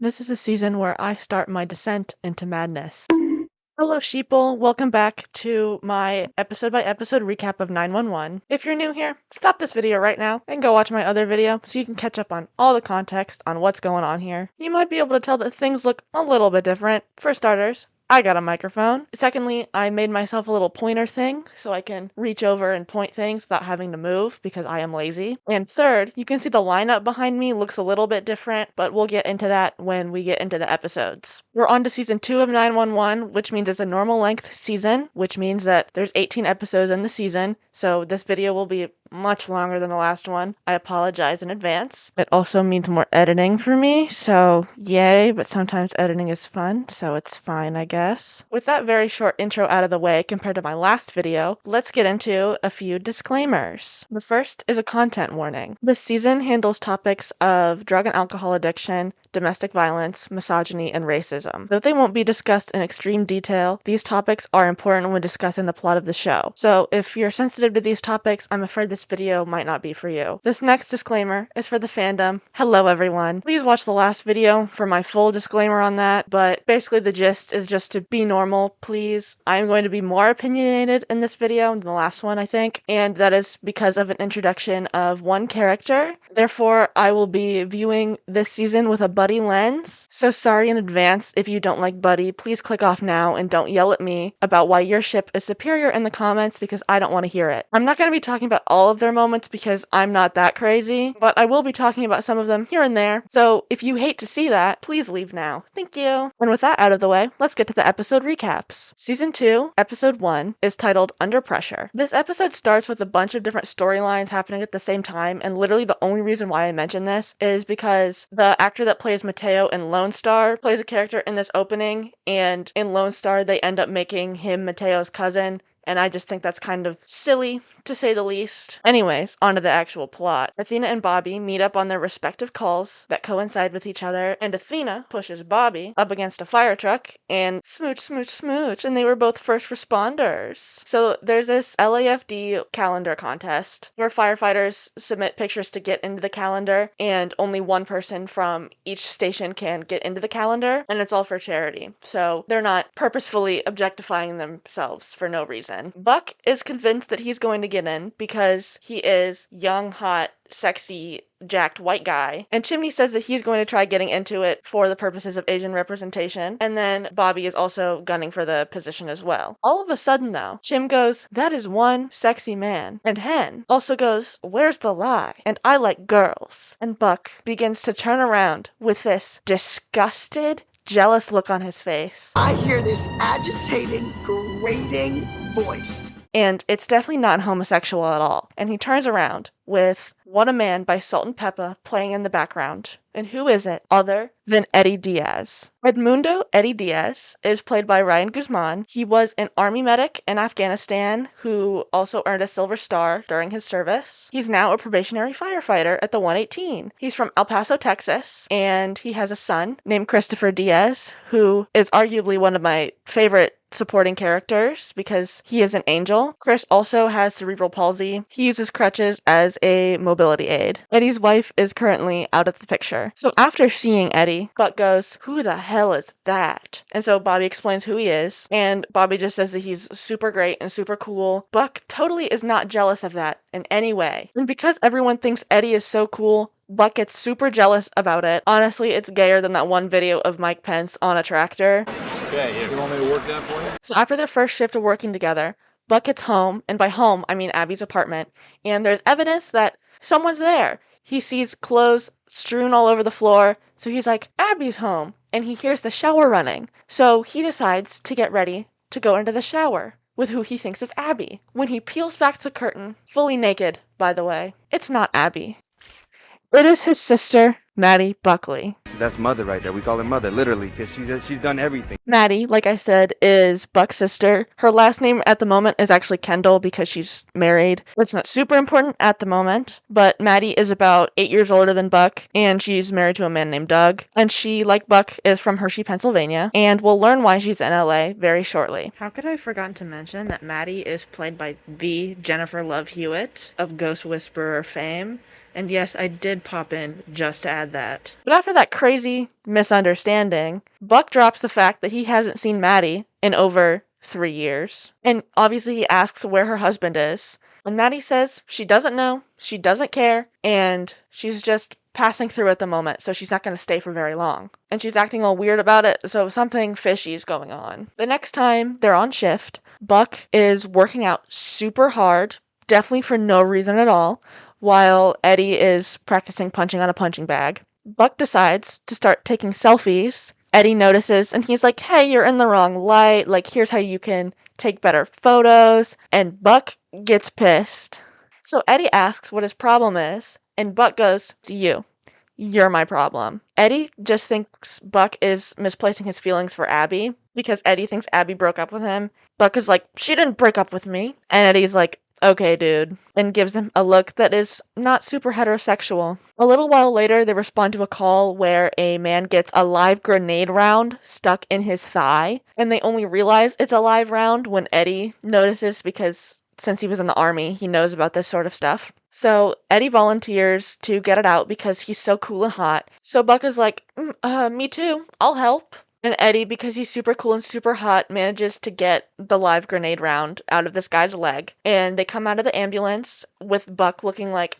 This is a season where I start my descent into madness. Hello, sheeple. Welcome back to my episode-by-episode recap of 911. If you're new here, stop this video right now and go watch my other video so you can catch up on all the context on what's going on here. You might be able to tell that things look a little bit different. For starters, I got a microphone. Secondly, I made myself a little pointer thing so I can reach over and point things without having to move because I am lazy. And third, you can see the lineup behind me looks a little bit different, but we'll get into that when we get into the episodes. We're on to season 2 of 911, which means it's a normal length season, which means that there's 18 episodes in the season, so this video will be much longer than the last one. I apologize in advance. It also means more editing for me, so yay, but sometimes editing is fun, so it's fine, I guess. With that very short intro out of the way compared to my last video, let's get into a few disclaimers. The first is a content warning. This season handles topics of drug and alcohol addiction, domestic violence, misogyny, and racism. Though they won't be discussed in extreme detail, these topics are important when discussing the plot of the show. So if you're sensitive to these topics, I'm afraid this video might not be for you. This next disclaimer is for the fandom. Hello everyone. Please watch the last video for my full disclaimer on that, but basically the gist is just to be normal, please. I'm going to be more opinionated in this video than the last one, I think, and that is because of an introduction of one character. Therefore, I will be viewing this season with a Buddy lens. So sorry in advance if you don't like Buddy. Please click off now and don't yell at me about why your ship is superior in the comments because I don't want to hear it. I'm not going to be talking about all of their moments because I'm not that crazy, but I will be talking about some of them here and there. So if you hate to see that, please leave now. Thank you. And with that out of the way, let's get to the episode recaps. Season 2, episode 1 is titled Under Pressure. This episode starts with a bunch of different storylines happening at the same time, and literally the only reason why I mention this is because the actor that plays Mateo in Lone Star plays a character in this opening, and in Lone Star they end up making him Mateo's cousin, and I just think that's kind of silly, to say the least. Anyways, on to the actual plot. Athena and Bobby meet up on their respective calls that coincide with each other, and Athena pushes Bobby up against a fire truck, and smooch, smooch, smooch, and they were both first responders. So there's this LAFD calendar contest where firefighters submit pictures to get into the calendar, and only one person from each station can get into the calendar, and it's all for charity. So they're not purposefully objectifying themselves for no reason. Buck is convinced that he's going to get in because he is young, hot, sexy, jacked white guy. And Chimney says that he's going to try getting into it for the purposes of Asian representation. And then Bobby is also gunning for the position as well. All of a sudden, though, Chim goes, "That is one sexy man." And Hen also goes, "Where's the lie? And I like girls." And Buck begins to turn around with this disgusted, jealous look on his face. I hear this agitating, grating voice. And it's definitely not homosexual at all. And he turns around with What a Man by Salt and Peppa playing in the background. And who is it other than Eddie Diaz? Edmundo Eddie Diaz is played by Ryan Guzman. He was an army medic in Afghanistan who also earned a Silver Star during his service. He's now a probationary firefighter at the 118. He's from El Paso, Texas, and he has a son named Christopher Diaz, who is arguably one of my favorite supporting characters because he is an angel. Chris also has cerebral palsy. He uses crutches as a mobility aid. Eddie's wife is currently out of the picture. So after seeing Eddie, Buck goes, "Who the hell is that?" And so Bobby explains who he is, and Bobby just says that he's super great and super cool. Buck totally is not jealous of that in any way. And because everyone thinks Eddie is so cool, Buck gets super jealous about it. Honestly, it's gayer than that one video of Mike Pence on a tractor. Okay, you want me to work that for you? So after their first shift of working together, Buck gets home, and by home, I mean Abby's apartment, and there's evidence that someone's there. He sees clothes strewn all over the floor, so he's like, "Abby's home," and he hears the shower running. So he decides to get ready to go into the shower with who he thinks is Abby. When he peels back the curtain, fully naked, by the way, it's not Abby. It is his sister, Maddie Buckley. That's Mother right there. We call her Mother, literally, because she's done everything. Maddie, like I said, is Buck's sister. Her last name at the moment is actually Kendall because she's married. It's not super important at the moment, but Maddie is about 8 years older than Buck, and she's married to a man named Doug. And she, like Buck, is from Hershey, Pennsylvania, and we'll learn why she's in LA very shortly. How could I have forgotten to mention that Maddie is played by the Jennifer Love Hewitt of Ghost Whisperer fame? And yes, I did pop in just to add that. But after that crazy misunderstanding, Buck drops the fact that he hasn't seen Maddie in over 3 years. And obviously he asks where her husband is. And Maddie says she doesn't know, she doesn't care, and she's just passing through at the moment, so she's not going to stay for very long. And she's acting all weird about it, so something fishy is going on. The next time they're on shift, Buck is working out super hard, definitely for no reason at all, while Eddie is practicing punching on a punching bag. Buck decides to start taking selfies. Eddie notices and he's like, hey, you're in the wrong light. Like, here's how you can take better photos. And Buck gets pissed. So Eddie asks what his problem is, and Buck goes, you're my problem. Eddie just thinks Buck is misplacing his feelings for Abby because Eddie thinks Abby broke up with him. Buck is like, she didn't break up with me. And Eddie's like, okay, dude, and gives him a look that is not super heterosexual. A little while later, they respond to a call where a man gets a live grenade round stuck in his thigh, and they only realize it's a live round when Eddie notices because since he was in the army, he knows about this sort of stuff. So Eddie volunteers to get it out because he's so cool and hot. So Buck is like, me too, I'll help. And Eddie, because he's super cool and super hot, manages to get the live grenade round out of this guy's leg. And they come out of the ambulance with Buck looking like...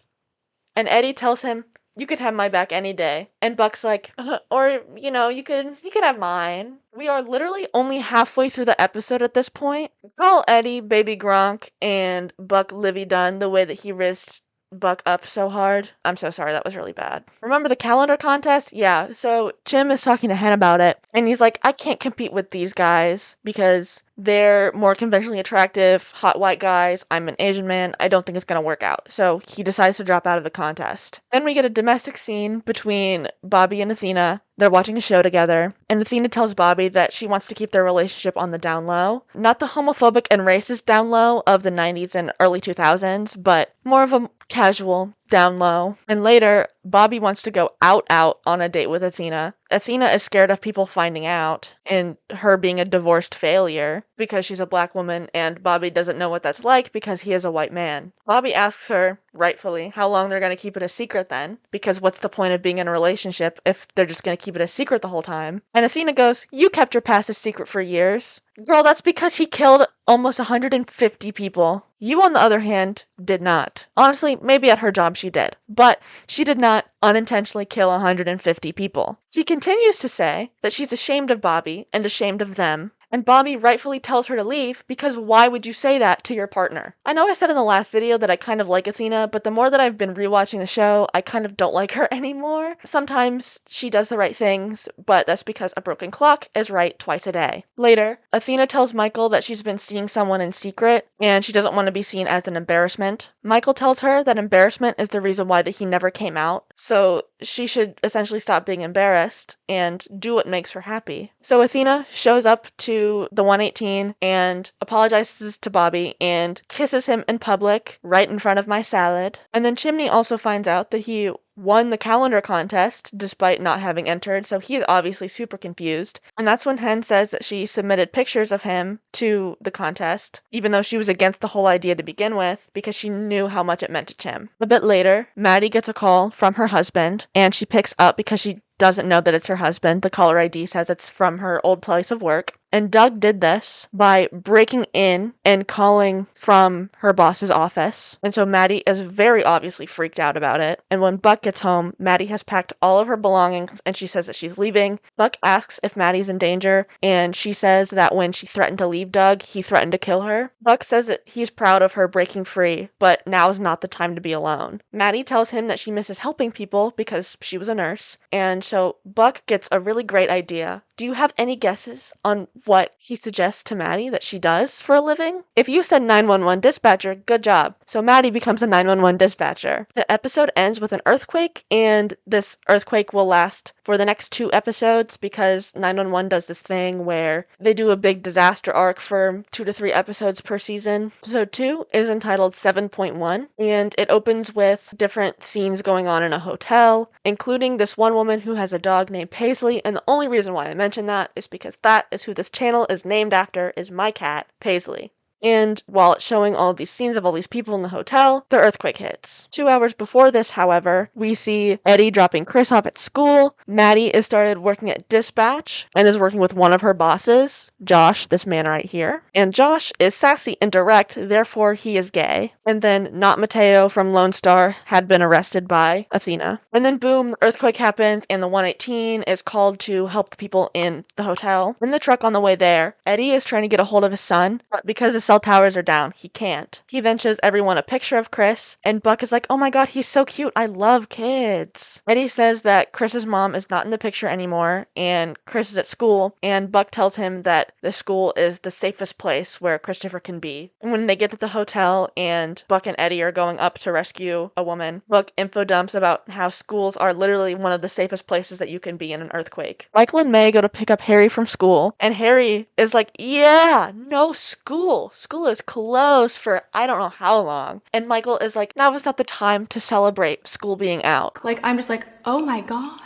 And Eddie tells him, you could have my back any day. And Buck's like, or, you could have mine. We are literally only halfway through the episode at this point. Call Eddie Baby Gronk and Buck Livy Dunn the way that he rizzed Buck up so hard. I'm so sorry, that was really bad. Remember the calendar contest? Yeah, so Chim is talking to Hen about it, and he's like, I can't compete with these guys because they're more conventionally attractive, hot white guys. I'm an Asian man. I don't think it's going to work out. So he decides to drop out of the contest. Then we get a domestic scene between Bobby and Athena. They're watching a show together, and Athena tells Bobby that she wants to keep their relationship on the down low. Not the homophobic and racist down low of the 90s and early 2000s, but more of a casual down low. And later, Bobby wants to go out on a date with Athena. Athena is scared of people finding out and her being a divorced failure because she's a black woman, and Bobby doesn't know what that's like because he is a white man. Bobby asks her, rightfully, how long they're going to keep it a secret then, because what's the point of being in a relationship if they're just going to keep it a secret the whole time? And Athena goes, you kept your past a secret for years. Girl, that's because he killed almost 150 people. You, on the other hand, did not. Honestly, maybe at her job she did, but she did not unintentionally kill 150 people. She continues to say that she's ashamed of Bobby and ashamed of them, and Bobby rightfully tells her to leave because why would you say that to your partner? I know I said in the last video that I kind of like Athena, but the more that I've been rewatching the show, I kind of don't like her anymore. Sometimes she does the right things, but that's because a broken clock is right twice a day. Later, Athena tells Michael that she's been seeing someone in secret, and she doesn't want to be seen as an embarrassment. Michael tells her that embarrassment is the reason why that he never came out, so she should essentially stop being embarrassed and do what makes her happy. So Athena shows up to the 118 and apologizes to Bobby and kisses him in public right in front of my salad. And then Chimney also finds out that he won the calendar contest despite not having entered, so he's obviously super confused. And that's when Hen says that she submitted pictures of him to the contest, even though she was against the whole idea to begin with, because she knew how much it meant to Chim. A bit later, Maddie gets a call from her husband, and she picks up because she doesn't know that it's her husband. The caller ID says it's from her old place of work. And Doug did this by breaking in and calling from her boss's office. And so Maddie is very obviously freaked out about it. And when Buck gets home, Maddie has packed all of her belongings and she says that she's leaving. Buck asks if Maddie's in danger, and she says that when she threatened to leave Doug, he threatened to kill her. Buck says that he's proud of her breaking free, but now is not the time to be alone. Maddie tells him that she misses helping people because she was a nurse, and so Buck gets a really great idea. Do you have any guesses on what he suggests to Maddie that she does for a living? If you said 911 dispatcher, good job. So Maddie becomes a 911 dispatcher. The episode ends with an earthquake, and this earthquake will last for the next 2 episodes because 911 does this thing where they do a big disaster arc for 2 to 3 episodes per season. Episode 2 is entitled 7.1, and it opens with different scenes going on in a hotel, including this one woman who has a dog named Paisley, and the only reason why I mention that is because that is who this channel is named after, is my cat, Paisley. And while it's showing all of these scenes of all these people in the hotel, the earthquake hits. 2 hours before this, however, we see Eddie dropping Chris off at school. Maddie is started working at dispatch and is working with one of her bosses, Josh, this man right here. And Josh is sassy and direct, therefore he is gay. And then not Mateo from Lone Star had been arrested by Athena. And then boom, the earthquake happens and the 118 is called to help the people in the hotel. In the truck on the way there, Eddie is trying to get a hold of his son, but because the cell towers are down, he can't. He then shows everyone a picture of Chris, and Buck is like, oh my god, he's so cute, I love kids. Eddie says that Chris's mom is not in the picture anymore, and Chris is at school, and Buck tells him that the school is the safest place where Christopher can be. And when they get to the hotel and Buck and Eddie are going up to rescue a woman, Buck info dumps about how schools are literally one of the safest places that you can be in an earthquake. Michael and May go to pick up Harry from school, and Harry is like, yeah, no school. School is closed for I don't know how long. And Michael is like, now is not the time to celebrate school being out. Like, I'm just like, oh my god.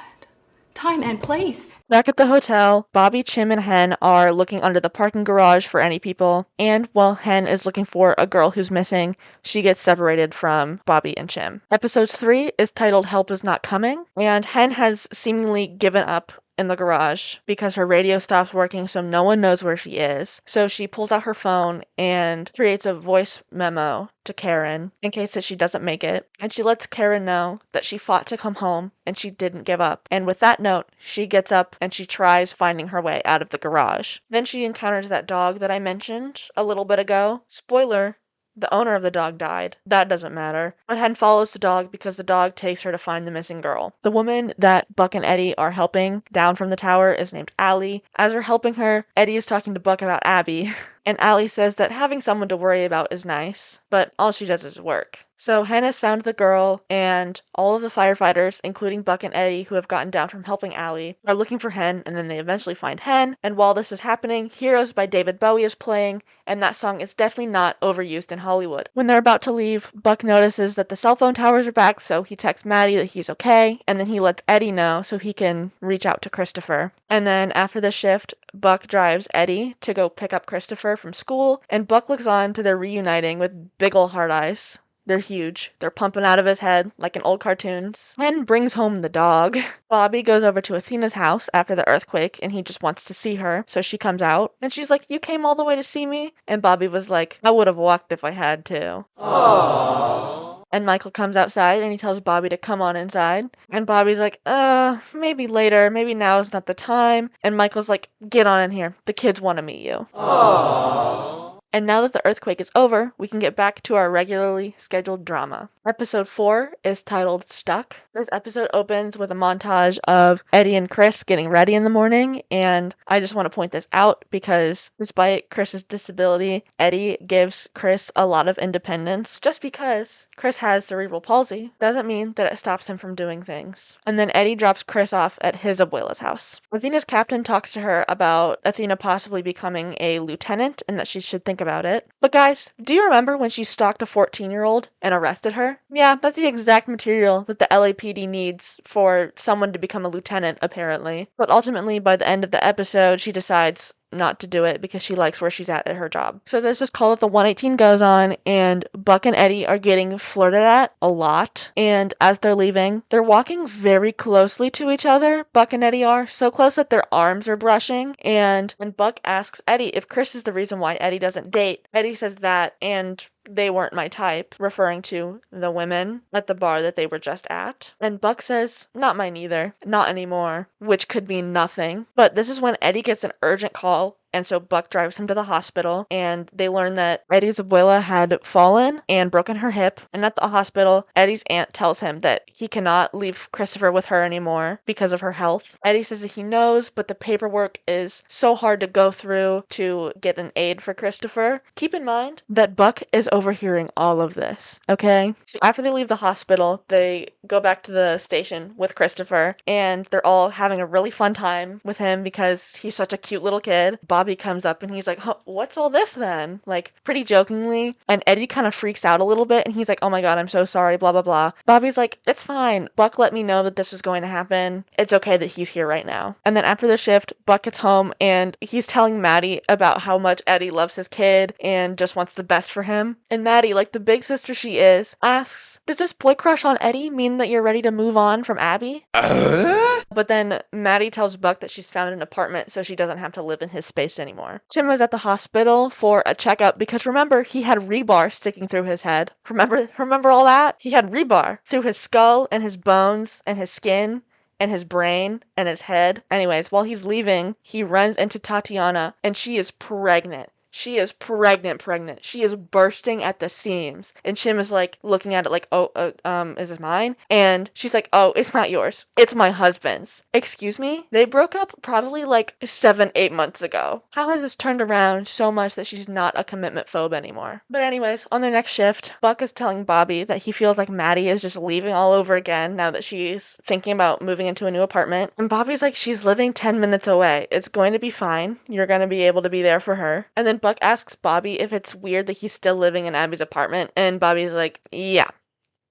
Time and place. Back at the hotel, Bobby, Chim, and Hen are looking under the parking garage for any people, and while Hen is looking for a girl who's missing, she gets separated from Bobby and Chim. Episode 3 is titled Help Is Not Coming, and Hen has seemingly given up in the garage because her radio stops working, so no one knows where she is. So she pulls out her phone and creates a voice memo to Karen in case that she doesn't make it. And she lets Karen know that she fought to come home and she didn't give up. And with that note, she gets up and she tries finding her way out of the garage. Then she encounters that dog that I mentioned a little bit ago. Spoiler, the owner of the dog died. That doesn't matter. But Hen follows the dog because the dog takes her to find the missing girl. The woman that Buck and Eddie are helping down from the tower is named Allie. As they're helping her, Eddie is talking to Buck about Abby. And Allie says that having someone to worry about is nice, but all she does is work. So Hen has found the girl, and all of the firefighters, including Buck and Eddie, who have gotten down from helping Allie, are looking for Hen, and then they eventually find Hen. And while this is happening, Heroes by David Bowie is playing, and that song is definitely not overused in Hollywood. When they're about to leave, Buck notices that the cell phone towers are back, so he texts Maddie that he's okay, and then he lets Eddie know so he can reach out to Christopher. And then after the shift, Buck drives Eddie to go pick up Christopher from school, and Buck looks on to their reuniting with big ol' hard eyes. They're huge. They're pumping out of his head like in old cartoons. Hen brings home the dog. Bobby goes over to Athena's house after the earthquake and he just wants to see her. So she comes out and she's like, you came all the way to see me? And Bobby was like, I would have walked if I had to. Aww. And Michael comes outside and he tells Bobby to come on inside. And Bobby's like, maybe later. Maybe now is not the time. And Michael's like, get on in here. The kids want to meet you. Aww. And now that the earthquake is over, we can get back to our regularly scheduled drama. Episode 4 is titled Stuck. This episode opens with a montage of Eddie and Chris getting ready in the morning, and I just want to point this out because despite Chris's disability, Eddie gives Chris a lot of independence. Just because Chris has cerebral palsy doesn't mean that it stops him from doing things. And then Eddie drops Chris off at his abuela's house. Athena's captain talks to her about Athena possibly becoming a lieutenant and that she should think about it. But guys, do you remember when she stalked a 14-year-old and arrested her? Yeah, that's the exact material that the LAPD needs for someone to become a lieutenant, apparently. But ultimately, by the end of the episode, she decides not to do it because she likes where she's at her job. So there's this call that the 118 goes on, and Buck and Eddie are getting flirted at a lot. And as they're leaving, they're walking very closely to each other. Buck and Eddie are so close that their arms are brushing. And when Buck asks Eddie if Chris is the reason why Eddie doesn't date, Eddie says that, and they weren't my type, referring to the women at the bar that they were just at. And Buck says, not mine either, not anymore, which could mean nothing. But this is when Eddie gets an urgent call, and so Buck drives him to the hospital, and they learn that Eddie's abuela had fallen and broken her hip. And at the hospital, Eddie's aunt tells him that he cannot leave Christopher with her anymore because of her health. Eddie says that he knows, but the paperwork is so hard to go through to get an aid for Christopher. Keep in mind that Buck is overhearing all of this, okay? So after they leave the hospital, they go back to the station with Christopher, and they're all having a really fun time with him because he's such a cute little kid. Bobby comes up and he's like, oh, what's all this then? Like, pretty jokingly. And Eddie kind of freaks out a little bit and he's like, oh my god, I'm so sorry, blah, blah, blah. Bobby's like, it's fine. Buck let me know that this was going to happen. It's okay that he's here right now. And then after the shift, Buck gets home and he's telling Maddie about how much Eddie loves his kid and just wants the best for him. And Maddie, like the big sister she is, asks, does this boy crush on Eddie mean that you're ready to move on from Abby? But then Maddie tells Buck that she's found an apartment so she doesn't have to live in his space anymore. Jim was at the hospital for a checkup because remember, he had rebar sticking through his head. Remember all that? He had rebar through his skull and his bones and his skin and his brain and his head. Anyways, while he's leaving, he runs into Tatiana and she is pregnant. She is pregnant. She is bursting at the seams. And Chim is like looking at it like, is this mine? And she's like, oh, it's not yours. It's my husband's. Excuse me? They broke up probably like 7-8 months ago. How has this turned around so much that she's not a commitment phobe anymore? But anyways, on their next shift, Buck is telling Bobby that he feels like Maddie is just leaving all over again now that she's thinking about moving into a new apartment. And Bobby's like, she's living 10 minutes away. It's going to be fine. You're going to be able to be there for her. And then Buck asks Bobby if it's weird that he's still living in Abby's apartment, and Bobby's like, yeah,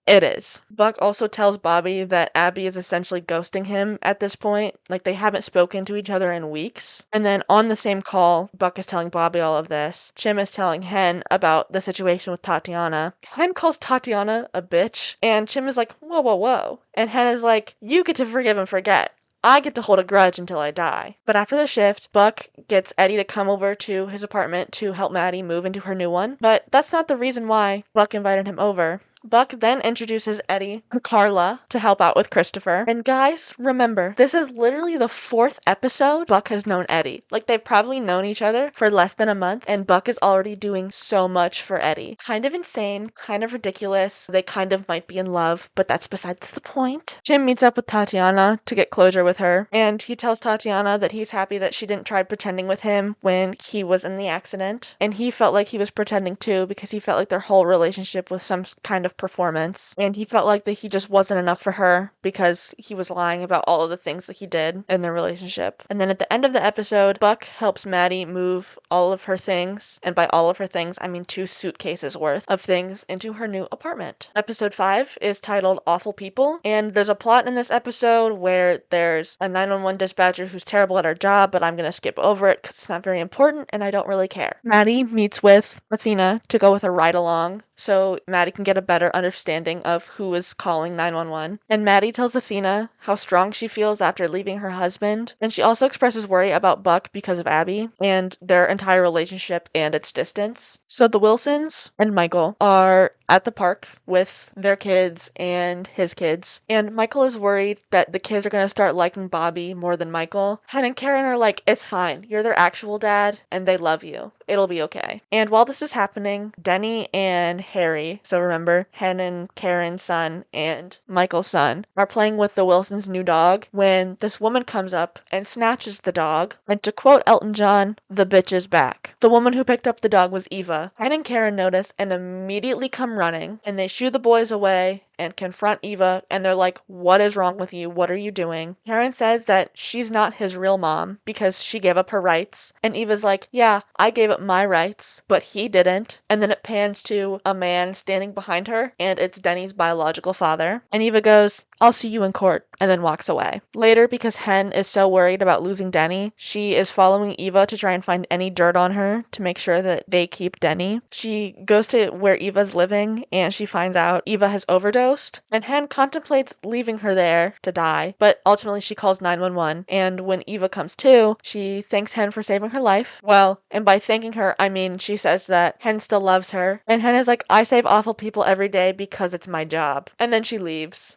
it is. Buck also tells Bobby that Abby is essentially ghosting him at this point, like they haven't spoken to each other in weeks. And then on the same call, Buck is telling Bobby all of this. Chim is telling Hen about the situation with Tatiana. Hen calls Tatiana a bitch, and Chim is like, whoa, whoa, whoa. And Hen is like, you get to forgive and forget. I get to hold a grudge until I die. But after the shift, Buck gets Eddie to come over to his apartment to help Maddie move into her new one. But that's not the reason why Buck invited him over. Buck then introduces Eddie to Carla to help out with Christopher. And guys, remember, this is literally the 4th episode Buck has known Eddie. Like, they've probably known each other for less than a month, and Buck is already doing so much for Eddie. Kind of insane, kind of ridiculous. They kind of might be in love, but that's besides the point. Jim meets up with Tatiana to get closure with her, and he tells Tatiana that he's happy that she didn't try pretending with him when he was in the accident. And he felt like he was pretending too, because he felt like their whole relationship was some kind of performance, and he felt like that he just wasn't enough for her because he was lying about all of the things that he did in their relationship. And then at the end of the episode, Buck helps Maddie move all of her things, and by all of her things I mean 2 suitcases worth of things, into her new apartment. Episode 5 is titled Awful People, and there's a plot in this episode where there's a 911 dispatcher who's terrible at her job, but I'm gonna skip over it because it's not very important and I don't really care. Maddie meets with Athena to go with a ride along so Maddie can get a better understanding of who is calling 911. And Maddie tells Athena how strong she feels after leaving her husband, and she also expresses worry about Buck because of Abby and their entire relationship and its distance. So the Wilsons and Michael are at the park with their kids and his kids, and Michael is worried that the kids are going to start liking Bobby more than Michael. Hen and Karen are like, it's fine, you're their actual dad and they love you, it'll be okay. And while this is happening, Denny and Harry, so remember Hen and Karen's son and Michael's son, are playing with the Wilsons' new dog when this woman comes up and snatches the dog, and to quote Elton John, the bitch is back. The woman who picked up the dog was Eva. Hen and Karen notice and immediately come running, and they shoo the boys away and confront Eva, and they're like, what is wrong with you? What are you doing? Karen says that she's not his real mom because she gave up her rights, and Eva's like, yeah, I gave up my rights, but he didn't. And then it pans to a man standing behind her, and it's Denny's biological father. And Eva goes, I'll see you in court, and then walks away. Later, because Hen is so worried about losing Denny, she is following Eva to try and find any dirt on her to make sure that they keep Denny. She goes to where Eva's living, and she finds out Eva has overdosed, and Hen contemplates leaving her there to die, but ultimately she calls 911, and when Eva comes to, she thanks Hen for saving her life. Well, and by thanking her, I mean she says that Hen still loves her, and Hen is like, I save awful people every day because it's my job. And then she leaves.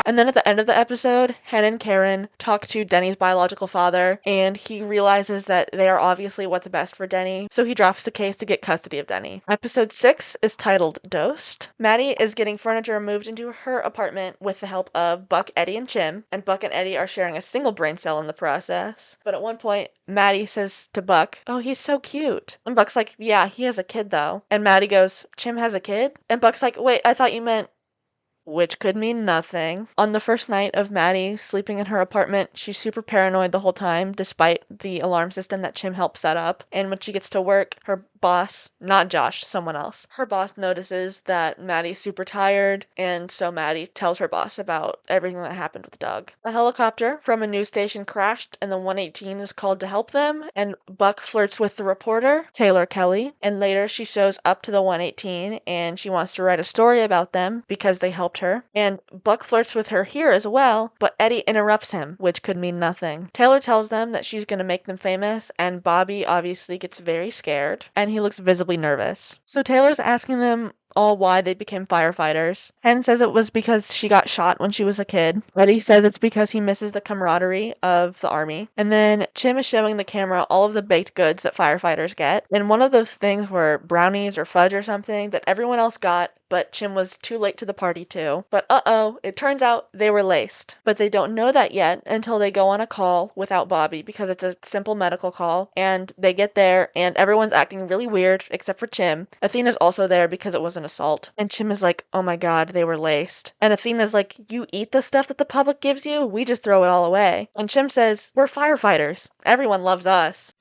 And then at the end of the episode, Hen and Karen talk to Denny's biological father, and he realizes that they are obviously what's best for Denny, so he drops the case to get custody of Denny. Episode 6 is titled Dosed. Maddie is getting furniture moved into her apartment with the help of Buck, Eddie, and Chim, and Buck and Eddie are sharing a single brain cell in the process. But at one point, Maddie says to Buck, oh, he's so cute. And Buck's like, yeah, he has a kid though. And Maddie goes, Chim has a kid? And Buck's like, wait, I thought you meant which could mean nothing. On the first night of Maddie sleeping in her apartment, she's super paranoid the whole time, despite the alarm system that Chim helped set up. And when she gets to work, her boss, not Josh, someone else, her boss notices that Maddie's super tired, and so Maddie tells her boss about everything that happened with Doug. A helicopter from a news station crashed, and the 118 is called to help them, and Buck flirts with the reporter, Taylor Kelly, and later she shows up to the 118, and she wants to write a story about them because they helped her, and Buck flirts with her here as well, but Eddie interrupts him, which could mean nothing. Taylor tells them that she's going to make them famous, and Bobby obviously gets very scared, and he looks visibly nervous. So Taylor's asking them all why they became firefighters. Hen says it was because she got shot when she was a kid. Eddie says it's because he misses the camaraderie of the army. And then Chim is showing the camera all of the baked goods that firefighters get. And one of those things were brownies or fudge or something that everyone else got, but Chim was too late to the party too. But it turns out they were laced. But they don't know that yet until they go on a call without Bobby because it's a simple medical call. And they get there and everyone's acting really weird except for Chim. Athena's also there because it was an assault. And Chim is like, oh my god, they were laced. And Athena's like, you eat the stuff that the public gives you? We just throw it all away. And Chim says, we're firefighters. Everyone loves us.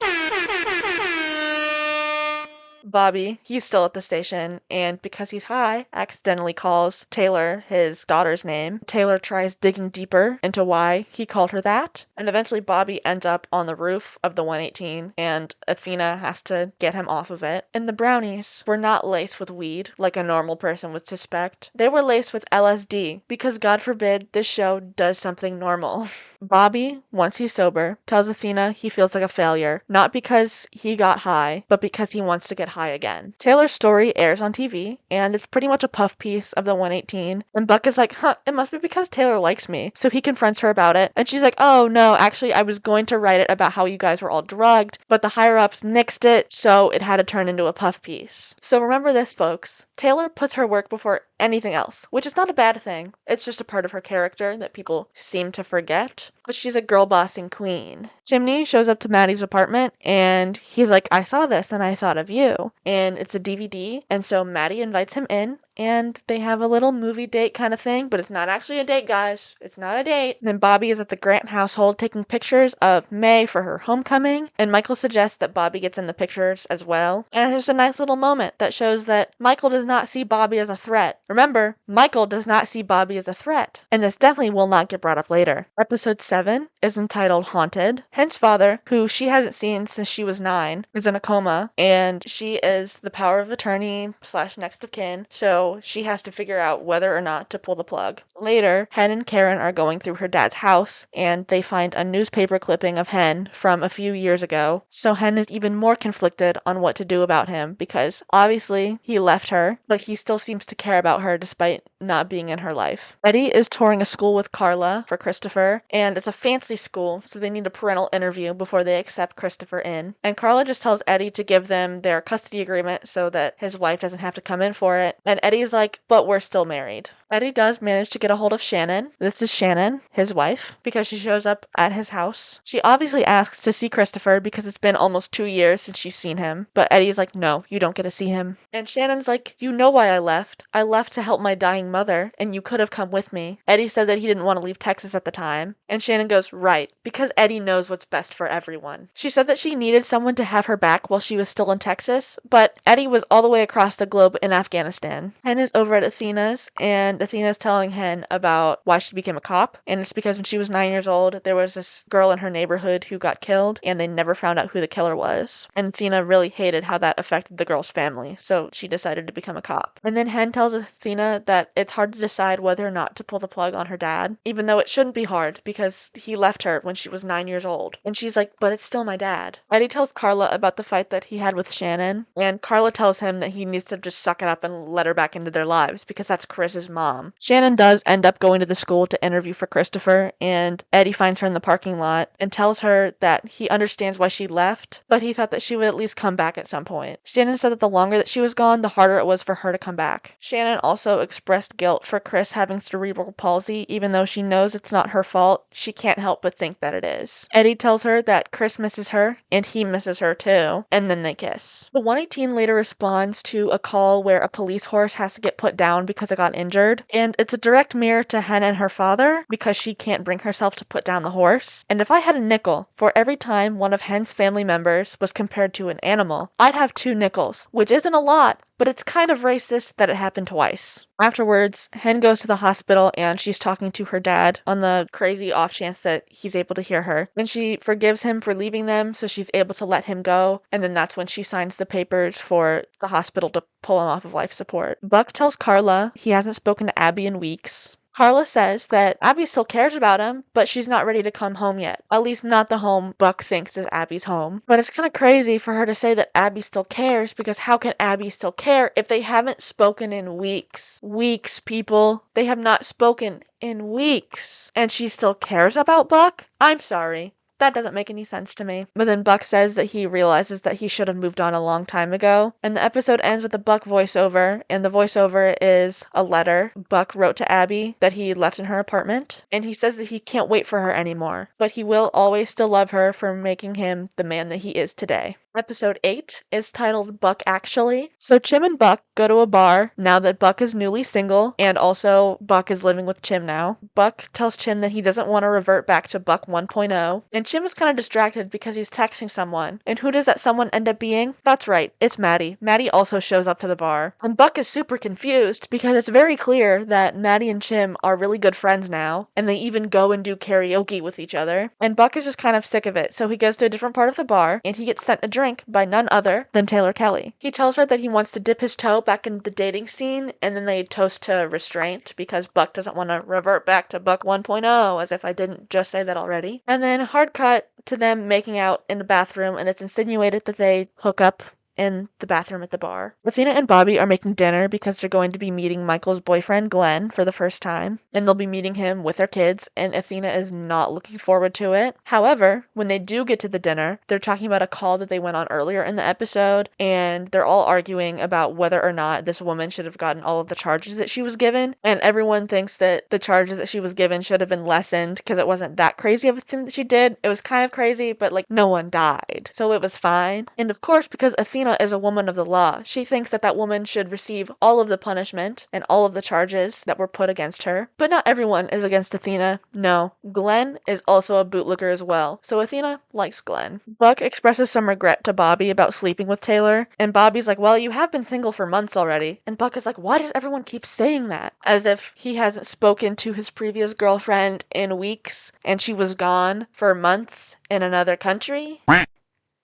Bobby, he's still at the station, and because he's high, accidentally calls Taylor his daughter's name. Taylor tries digging deeper into why he called her that, and eventually Bobby ends up on the roof of the 118, and Athena has to get him off of it. And the brownies were not laced with weed, like a normal person would suspect. They were laced with LSD, because God forbid this show does something normal. Bobby, once he's sober, tells Athena he feels like a failure, not because he got high, but because he wants to get high again. Taylor's story airs on TV, and it's pretty much a puff piece of the 118, and Buck is like, it must be because Taylor likes me. So he confronts her about it, and she's like, oh no, actually I was going to write it about how you guys were all drugged, but the higher-ups nixed it, so it had to turn into a puff piece. So remember this, folks. Taylor puts her work before anything else, which is not a bad thing. It's just a part of her character that people seem to forget. But she's a girl bossing queen. Chimney shows up to Maddie's apartment and he's like, I saw this and I thought of you. And it's a DVD. And so Maddie invites him in and they have a little movie date kind of thing, but it's not actually a date, guys. It's not a date. And then Bobby is at the Grant household taking pictures of May for her homecoming, and Michael suggests that Bobby gets in the pictures as well. And it's just a nice little moment that shows that Michael does not see Bobby as a threat. Remember, Michael does not see Bobby as a threat, and this definitely will not get brought up later. Episode 7 is entitled Haunted. Hen's father, who she hasn't seen since she was 9, is in a coma, and she is the power of attorney / next of kin, so she has to figure out whether or not to pull the plug. Later, Hen and Karen are going through her dad's house, and they find a newspaper clipping of Hen from a few years ago, so Hen is even more conflicted on what to do about him, because obviously he left her, but he still seems to care about her despite not being in her life. Eddie is touring a school with Carla for Christopher, and it's a fancy school, so they need a parental interview before they accept Christopher in. And Carla just tells Eddie to give them their custody agreement so that his wife doesn't have to come in for it, and Eddie's like, but we're still married. Eddie does manage to get a hold of Shannon. This is Shannon, his wife, because she shows up at his house. She obviously asks to see Christopher because it's been almost 2 years since she's seen him, but Eddie's like, no, you don't get to see him. And Shannon's like, you know why I left. I left to help my dying mother, and you could have come with me. Eddie said that he didn't want to leave Texas at the time. And Shannon goes, right, because Eddie knows what's best for everyone. She said that she needed someone to have her back while she was still in Texas, but Eddie was all the way across the globe in Afghanistan. Hen is over at Athena's, and Athena's telling Hen about why she became a cop, and it's because when she was 9 years old, there was this girl in her neighborhood who got killed, and they never found out who the killer was. And Athena really hated how that affected the girl's family, so she decided to become a cop. And then Hen tells Athena that it's hard to decide whether or not to pull the plug on her dad, even though it shouldn't be hard because he left her when she was 9 years old. And she's like, but it's still my dad. Eddie tells Carla about the fight that he had with Shannon, and Carla tells him that he needs to just suck it up and let her back into their lives because that's Chris's mom. Shannon does end up going to the school to interview for Christopher, and Eddie finds her in the parking lot and tells her that he understands why she left, but he thought that she would at least come back at some point. Shannon said that the longer that she was gone, the harder it was for her to come back. Shannon also expressed guilt for Chris having cerebral palsy, even though she knows it's not her fault. She can't help but think that it is. Eddie tells her that Chris misses her, and he misses her too, and then they kiss. The 118 later responds to a call where a police horse has to get put down because it got injured. And it's a direct mirror to Hen and her father because she can't bring herself to put down the horse. And if I had a nickel for every time one of Hen's family members was compared to an animal, I'd have 2 nickels, which isn't a lot, but it's kind of racist that it happened twice. Afterwards, Hen goes to the hospital and she's talking to her dad on the crazy off chance that he's able to hear her. And she forgives him for leaving them, so she's able to let him go. And then that's when she signs the papers for the hospital to pull him off of life support. Buck tells Carla he hasn't spoken to Abby in weeks. Carla says that Abby still cares about him, but she's not ready to come home yet. At least not the home Buck thinks is Abby's home. But it's kind of crazy for her to say that Abby still cares, because how can Abby still care if they haven't spoken in weeks? Weeks, people. They have not spoken in weeks. And she still cares about Buck? I'm sorry. That doesn't make any sense to me. But then Buck says that he realizes that he should have moved on a long time ago. And the episode ends with a Buck voiceover, and the voiceover is a letter Buck wrote to Abby that he left in her apartment. And he says that he can't wait for her anymore, but he will always still love her for making him the man that he is today. Episode 8 is titled Buck Actually. So Chim and Buck go to a bar now that Buck is newly single, and also Buck is living with Chim now. Buck tells Chim that he doesn't want to revert back to Buck 1.0, and Chim is kind of distracted because he's texting someone. And who does that someone end up being? That's right, it's Maddie. Maddie also shows up to the bar. And Buck is super confused because it's very clear that Maddie and Chim are really good friends now, and they even go and do karaoke with each other. And Buck is just kind of sick of it, so he goes to a different part of the bar, and he gets sent a drink by none other than Taylor Kelly. He tells her that he wants to dip his toe back in the dating scene, and then they toast to restraint because Buck doesn't want to revert back to Buck 1.0, as if I didn't just say that already. And then hard cut to them making out in the bathroom, and it's insinuated that they hook up in the bathroom at the bar. Athena and Bobby are making dinner because they're going to be meeting Michael's boyfriend, Glenn, for the first time, and they'll be meeting him with their kids, and Athena is not looking forward to it. However, when they do get to the dinner, they're talking about a call that they went on earlier in the episode, and they're all arguing about whether or not this woman should have gotten all of the charges that she was given, and everyone thinks that the charges that she was given should have been lessened because it wasn't that crazy of a thing that she did. It was kind of crazy, but like no one died, so it was fine. And of course, because Athena is a woman of the law, she thinks that that woman should receive all of the punishment and all of the charges that were put against her. But not everyone is against Athena. No, Glenn is also a bootlicker as well, so Athena likes Glenn. Buck expresses some regret to Bobby about sleeping with Taylor, and Bobby's like, well, you have been single for months already. And Buck is like, why does everyone keep saying that? As if he hasn't spoken to his previous girlfriend in weeks, and she was gone for months in another country.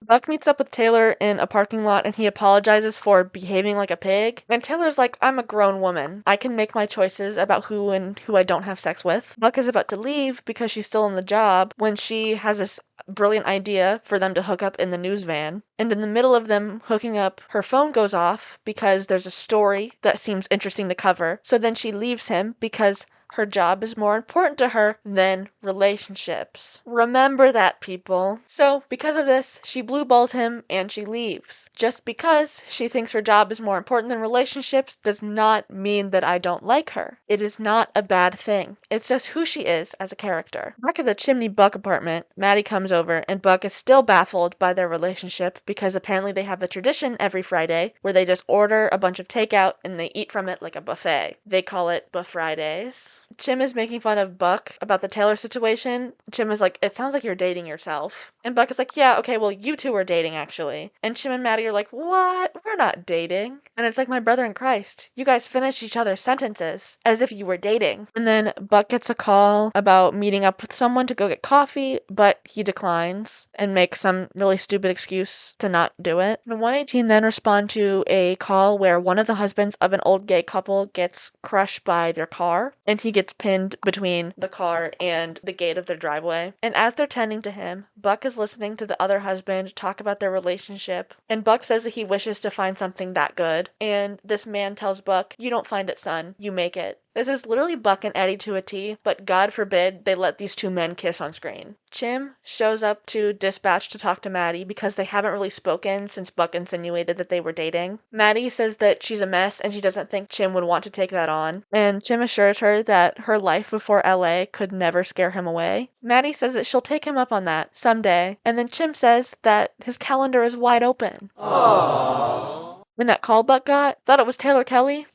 Buck meets up with Taylor in a parking lot and he apologizes for behaving like a pig. And Taylor's like, I'm a grown woman. I can make my choices about who and who I don't have sex with. Buck is about to leave because she's still in the job when she has this brilliant idea for them to hook up in the news van. And in the middle of them hooking up, her phone goes off because there's a story that seems interesting to cover. So then she leaves him because her job is more important to her than relationships. Remember that, people. So, because of this, she blue balls him and she leaves. Just because she thinks her job is more important than relationships does not mean that I don't like her. It is not a bad thing. It's just who she is as a character. Back at the Chimney Buck apartment, Maddie comes over and Buck is still baffled by their relationship because apparently they have a tradition every Friday where they just order a bunch of takeout and they eat from it like a buffet. They call it Buff Fridays. Chim is making fun of Buck about the Taylor situation. Chim is like, it sounds like you're dating yourself. And Buck is like, yeah, okay, well, you two are dating, actually. And Chim and Maddie are like, what? We're not dating. And it's like my brother in Christ. You guys finish each other's sentences as if you were dating. And then Buck gets a call about meeting up with someone to go get coffee, but he declines and makes some really stupid excuse to not do it. And 118 then respond to a call where one of the husbands of an old gay couple gets crushed by their car, and he gets pinned between the car and the gate of their driveway. And as they're tending to him, Buck is listening to the other husband talk about their relationship, and Buck says that he wishes to find something that good. And this man tells Buck, you don't find it, son, you make it. This is literally Buck and Eddie to a T, but God forbid they let these two men kiss on screen. Chim shows up to dispatch to talk to Maddie because they haven't really spoken since Buck insinuated that they were dating. Maddie says that she's a mess and she doesn't think Chim would want to take that on. And Chim assures her that her life before LA could never scare him away. Maddie says that she'll take him up on that someday. And then Chim says that his calendar is wide open. Aww. When that call Buck got, thought it was Taylor Kelly.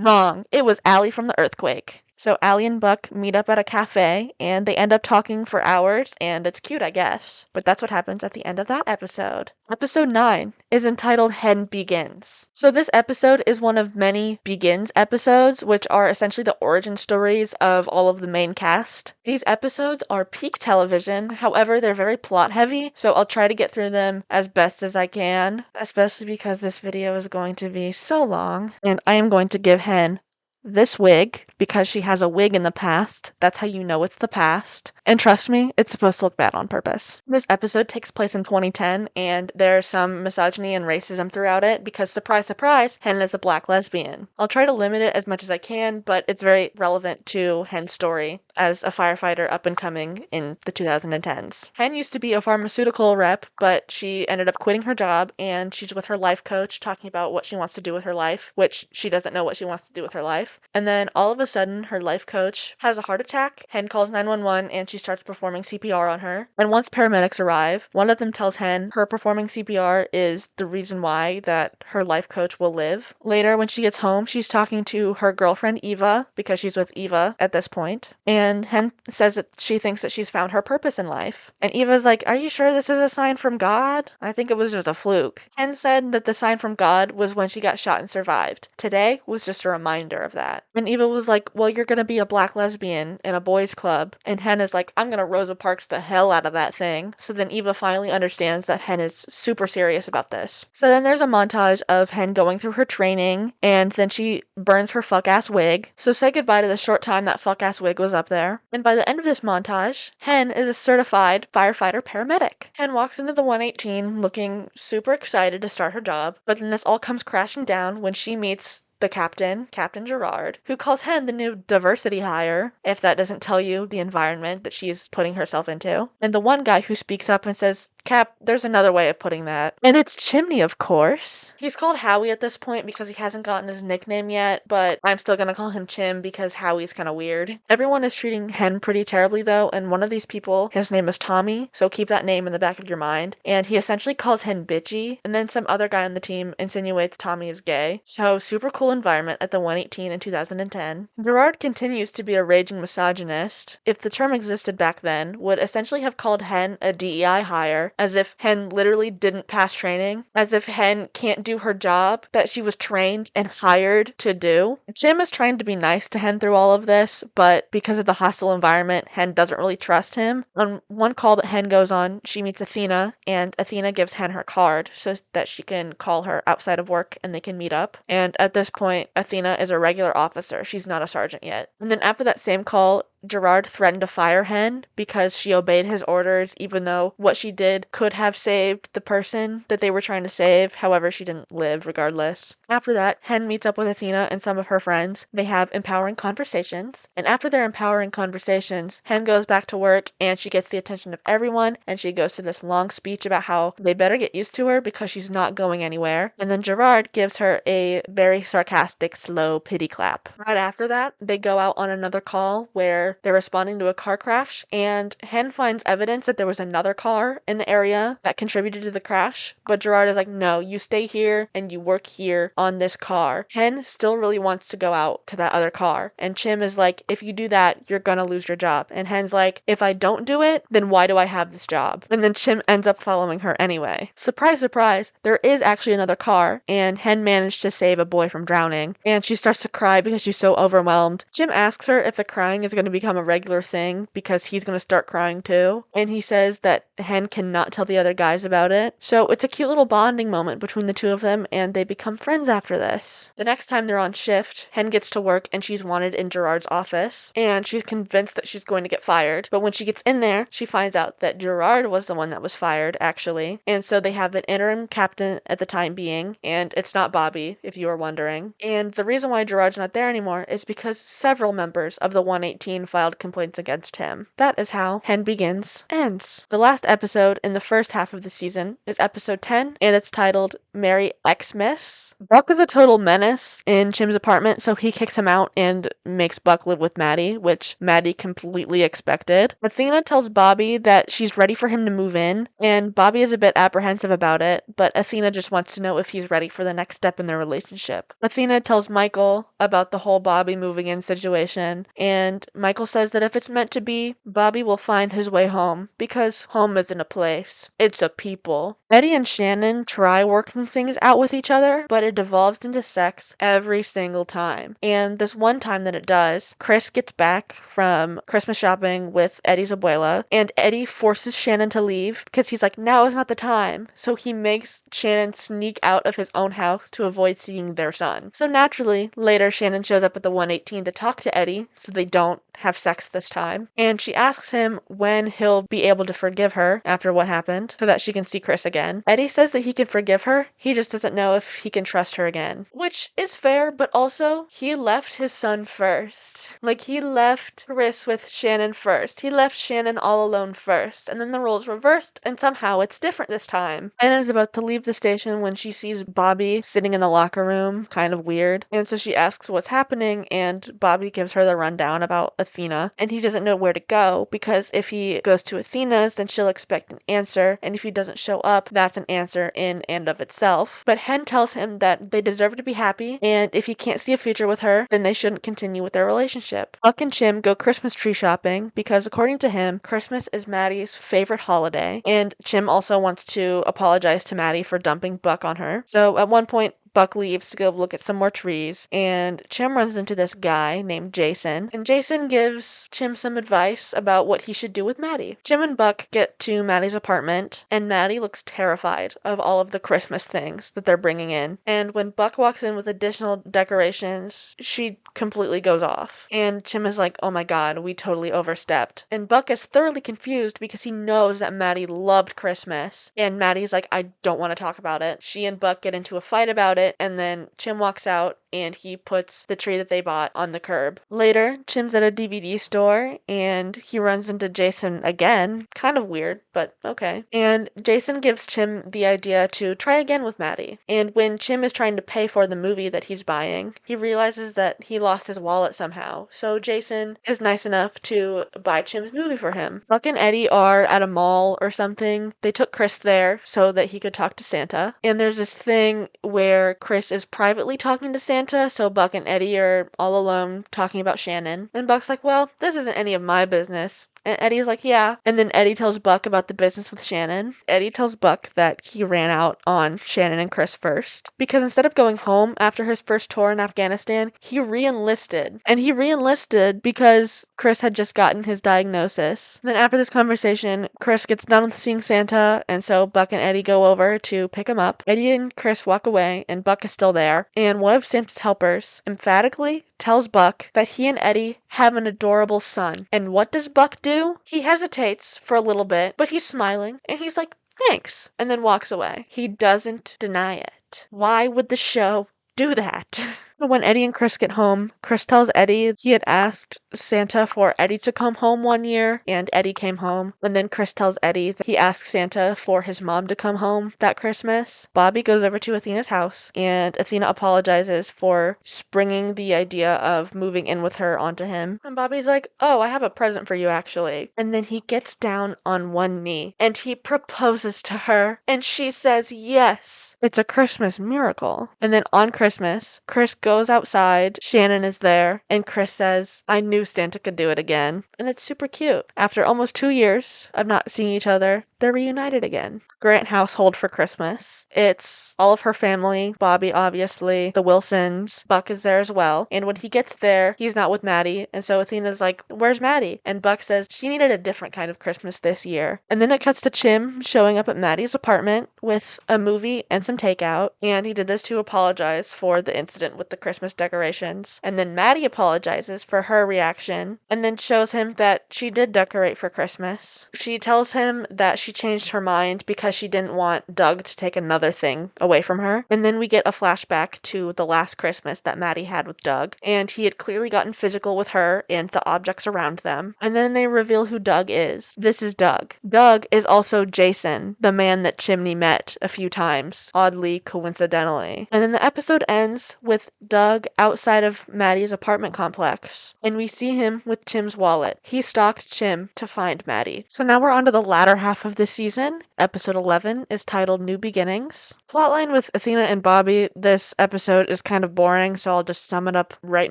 Wrong. It was Allie from the earthquake. So Allie and Buck meet up at a cafe, and they end up talking for hours, and it's cute, I guess. But that's what happens at the end of that episode. Episode 9 is entitled Hen Begins. So this episode is one of many Begins episodes, which are essentially the origin stories of all of the main cast. These episodes are peak television, however, they're very plot heavy, so I'll try to get through them as best as I can, especially because this video is going to be so long, and I am going to give Hen this wig because she has a wig in the past. That's how you know it's the past. And trust me, it's supposed to look bad on purpose. This episode takes place in 2010, and there's some misogyny and racism throughout it because, surprise, surprise, Hen is a black lesbian. I'll try to limit it as much as I can, but it's very relevant to Hen's story as a firefighter up and coming in the 2010s. Hen used to be a pharmaceutical rep, but she ended up quitting her job, and she's with her life coach talking about what she wants to do with her life, which she doesn't know what she wants to do with her life. And then all of a sudden, her life coach has a heart attack. Hen calls 911 and she starts performing CPR on her. And once paramedics arrive, one of them tells Hen her performing CPR is the reason why that her life coach will live. Later, when she gets home, she's talking to her girlfriend Eva, because she's with Eva at this point. And Hen says that she thinks that she's found her purpose in life. And Eva's like, "Are you sure this is a sign from God? I think it was just a fluke." Hen said that the sign from God was when she got shot and survived. Today was just a reminder of that. And Eva was like, "Well, you're gonna be a black lesbian in a boys' club." And Hen is like, "I'm gonna Rosa Parks the hell out of that thing." So then Eva finally understands that Hen is super serious about this. So then there's a montage of Hen going through her training, and then she burns her fuck-ass wig. So say goodbye to the short time that fuck-ass wig was up there. And by the end of this montage, Hen is a certified firefighter paramedic. Hen walks into the 118 looking super excited to start her job, but then this all comes crashing down when she meets the captain, Captain Gerard, who calls Hen the new diversity hire, if that doesn't tell you the environment that she's putting herself into. And the one guy who speaks up and says, "Cap, there's another way of putting that." And it's Chimney, of course. He's called Howie at this point because he hasn't gotten his nickname yet, but I'm still gonna call him Chim because Howie's kind of weird. Everyone is treating Hen pretty terribly though, and one of these people, his name is Tommy, so keep that name in the back of your mind. And he essentially calls Hen bitchy, and then some other guy on the team insinuates Tommy is gay. So super cool environment at the 118 in 2010. Gerard continues to be a raging misogynist. If the term existed back then, would essentially have called Hen a DEI hire, as if Hen literally didn't pass training, as if Hen can't do her job that she was trained and hired to do. Jim is trying to be nice to Hen through all of this, but because of the hostile environment, Hen doesn't really trust him. On one call that Hen goes on, she meets Athena, and Athena gives Hen her card so that she can call her outside of work and they can meet up. And at this point, Athena is a regular officer. She's not a sergeant yet. And then after that same call, Gerard threatened to fire Hen because she obeyed his orders, even though what she did could have saved the person that they were trying to save. However, she didn't live regardless. After that, Hen meets up with Athena and some of her friends. They have empowering conversations. And after their empowering conversations, Hen goes back to work and she gets the attention of everyone. And she goes to this long speech about how they better get used to her because she's not going anywhere. And then Gerard gives her a very sarcastic, slow pity clap. Right after that, they go out on another call where they're responding to a car crash, and Hen finds evidence that there was another car in the area that contributed to the crash, but Gerard is like, "No, you stay here and you work here on this car." Hen still really wants to go out to that other car, and Chim is like, "If you do that, you're gonna lose your job." And Hen's like, "If I don't do it, then why do I have this job?" And then Chim ends up following her anyway. Surprise, surprise, there is actually another car, and Hen managed to save a boy from drowning, and she starts to cry because she's so overwhelmed. Jim asks her if the crying is going to become a regular thing because he's going to start crying too, and he says that Hen cannot tell the other guys about it. So it's a cute little bonding moment between the two of them, and they become friends after this. The next time they're on shift, Hen gets to work and she's wanted in Gerard's office, and she's convinced that she's going to get fired, but when she gets in there, she finds out that Gerard was the one that was fired, actually, and so they have an interim captain at the time being, and it's not Bobby, if you were wondering. And the reason why Gerard's not there anymore is because several members of the 118 filed complaints against him. That is how Hen Begins ends. The last episode in the first half of the season is episode 10, and it's titled Merry Xmas. Buck is a total menace in Chim's apartment, so he kicks him out and makes Buck live with Maddie, which Maddie completely expected. Athena tells Bobby that she's ready for him to move in, and Bobby is a bit apprehensive about it, but Athena just wants to know if he's ready for the next step in their relationship. Athena tells Michael about the whole Bobby moving in situation, and Michael says that if it's meant to be, Bobby will find his way home, because home isn't a place, it's a people. Eddie and Shannon try working things out with each other, but it devolves into sex every single time. And this one time that it does, Chris gets back from Christmas shopping with Eddie's abuela, and Eddie forces Shannon to leave because he's like, now is not the time. So he makes Shannon sneak out of his own house to avoid seeing their son. So naturally, later Shannon shows up at the 118 to talk to Eddie, so they don't have sex this time. And she asks him when he'll be able to forgive her after what happened, so that she can see Chris again. Eddie says that he can forgive her, he just doesn't know if he can trust her again. Which is fair, but also, he left his son first. Like, he left Chris with Shannon first. He left Shannon all alone first, and then the roles reversed, and somehow it's different this time. Anna's about to leave the station when she sees Bobby sitting in the locker room, kind of weird, and so she asks what's happening, and Bobby gives her the rundown about Athena, and he doesn't know where to go, because if he goes to Athena's, then she'll expect an answer, and if he doesn't show up, that's an answer in and of itself. But Hen tells him that they deserve to be happy, and if he can't see a future with her, then they shouldn't continue with their relationship. Buck and Chim go Christmas tree shopping, because according to him, Christmas is Maddie's favorite holiday, and Chim also wants to apologize to Maddie for dumping Buck on her. So at one point, Buck leaves to go look at some more trees, and Chim runs into this guy named Jason, and Jason gives Chim some advice about what he should do with Maddie. Chim and Buck get to Maddie's apartment, and Maddie looks terrified of all of the Christmas things that they're bringing in, and when Buck walks in with additional decorations, she completely goes off, and Chim is like, oh my god, we totally overstepped, and Buck is thoroughly confused because he knows that Maddie loved Christmas, and Maddie's like, I don't want to talk about it. She and Buck get into a fight about it, and then Chim walks out and he puts the tree that they bought on the curb. Later, Chim's at a DVD store and he runs into Jason again. Kind of weird, but okay. And Jason gives Chim the idea to try again with Maddie. And when Chim is trying to pay for the movie that he's buying, he realizes that he lost his wallet somehow. So Jason is nice enough to buy Chim's movie for him. Buck and Eddie are at a mall or something. They took Chris there so that he could talk to Santa. And there's this thing where Chris is privately talking to Santa, so Buck and Eddie are all alone talking about Shannon. And Buck's like, well, this isn't any of my business. And Eddie's like, yeah. And then Eddie tells Buck about the business with Shannon. Eddie tells Buck that he ran out on Shannon and Chris first, because instead of going home after his first tour in Afghanistan, he re-enlisted. And he re-enlisted because Chris had just gotten his diagnosis. Then after this conversation, Chris gets done with seeing Santa, and so Buck and Eddie go over to pick him up. Eddie and Chris walk away, and Buck is still there. And one of Santa's helpers emphatically tells Buck that he and Eddie have an adorable son. And what does Buck do? He hesitates for a little bit, but he's smiling, and he's like, thanks, and then walks away. He doesn't deny it. Why would the show do that? But when Eddie and Chris get home, Chris tells Eddie he had asked Santa for Eddie to come home one year, and Eddie came home. And then Chris tells Eddie that he asked Santa for his mom to come home that Christmas. Bobby goes over to Athena's house, and Athena apologizes for springing the idea of moving in with her onto him. And Bobby's like, oh, I have a present for you, actually. And then he gets down on one knee, and he proposes to her, and she says yes. It's a Christmas miracle. And then on Christmas, Chris goes outside, Shannon is there, and Chris says, I knew Santa could do it again. And it's super cute. After almost 2 years of not seeing each other, they're reunited again. Grant household for Christmas. It's all of her family, Bobby obviously, the Wilsons, Buck is there as well. And when he gets there, he's not with Maddie, and so Athena's like, where's Maddie? And Buck says she needed a different kind of Christmas this year. And then it cuts to Chim showing up at Maddie's apartment with a movie and some takeout, and he did this to apologize for the incident with the Christmas decorations. And then Maddie apologizes for her reaction and then shows him that she did decorate for Christmas. She tells him that she changed her mind because she didn't want Doug to take another thing away from her. And then we get a flashback to the last Christmas that Maddie had with Doug, and he had clearly gotten physical with her and the objects around them. And then they reveal who Doug is. This is Doug. Doug is also Jason, the man that Chimney met a few times, oddly coincidentally. And then the episode ends with Doug outside of Maddie's apartment complex, and we see him with Chim's wallet. He stalked Chim to find Maddie. So now we're on to the latter half of the season. Episode 11 is titled New Beginnings. Plotline with Athena and Bobby. This episode is kind of boring, so I'll just sum it up right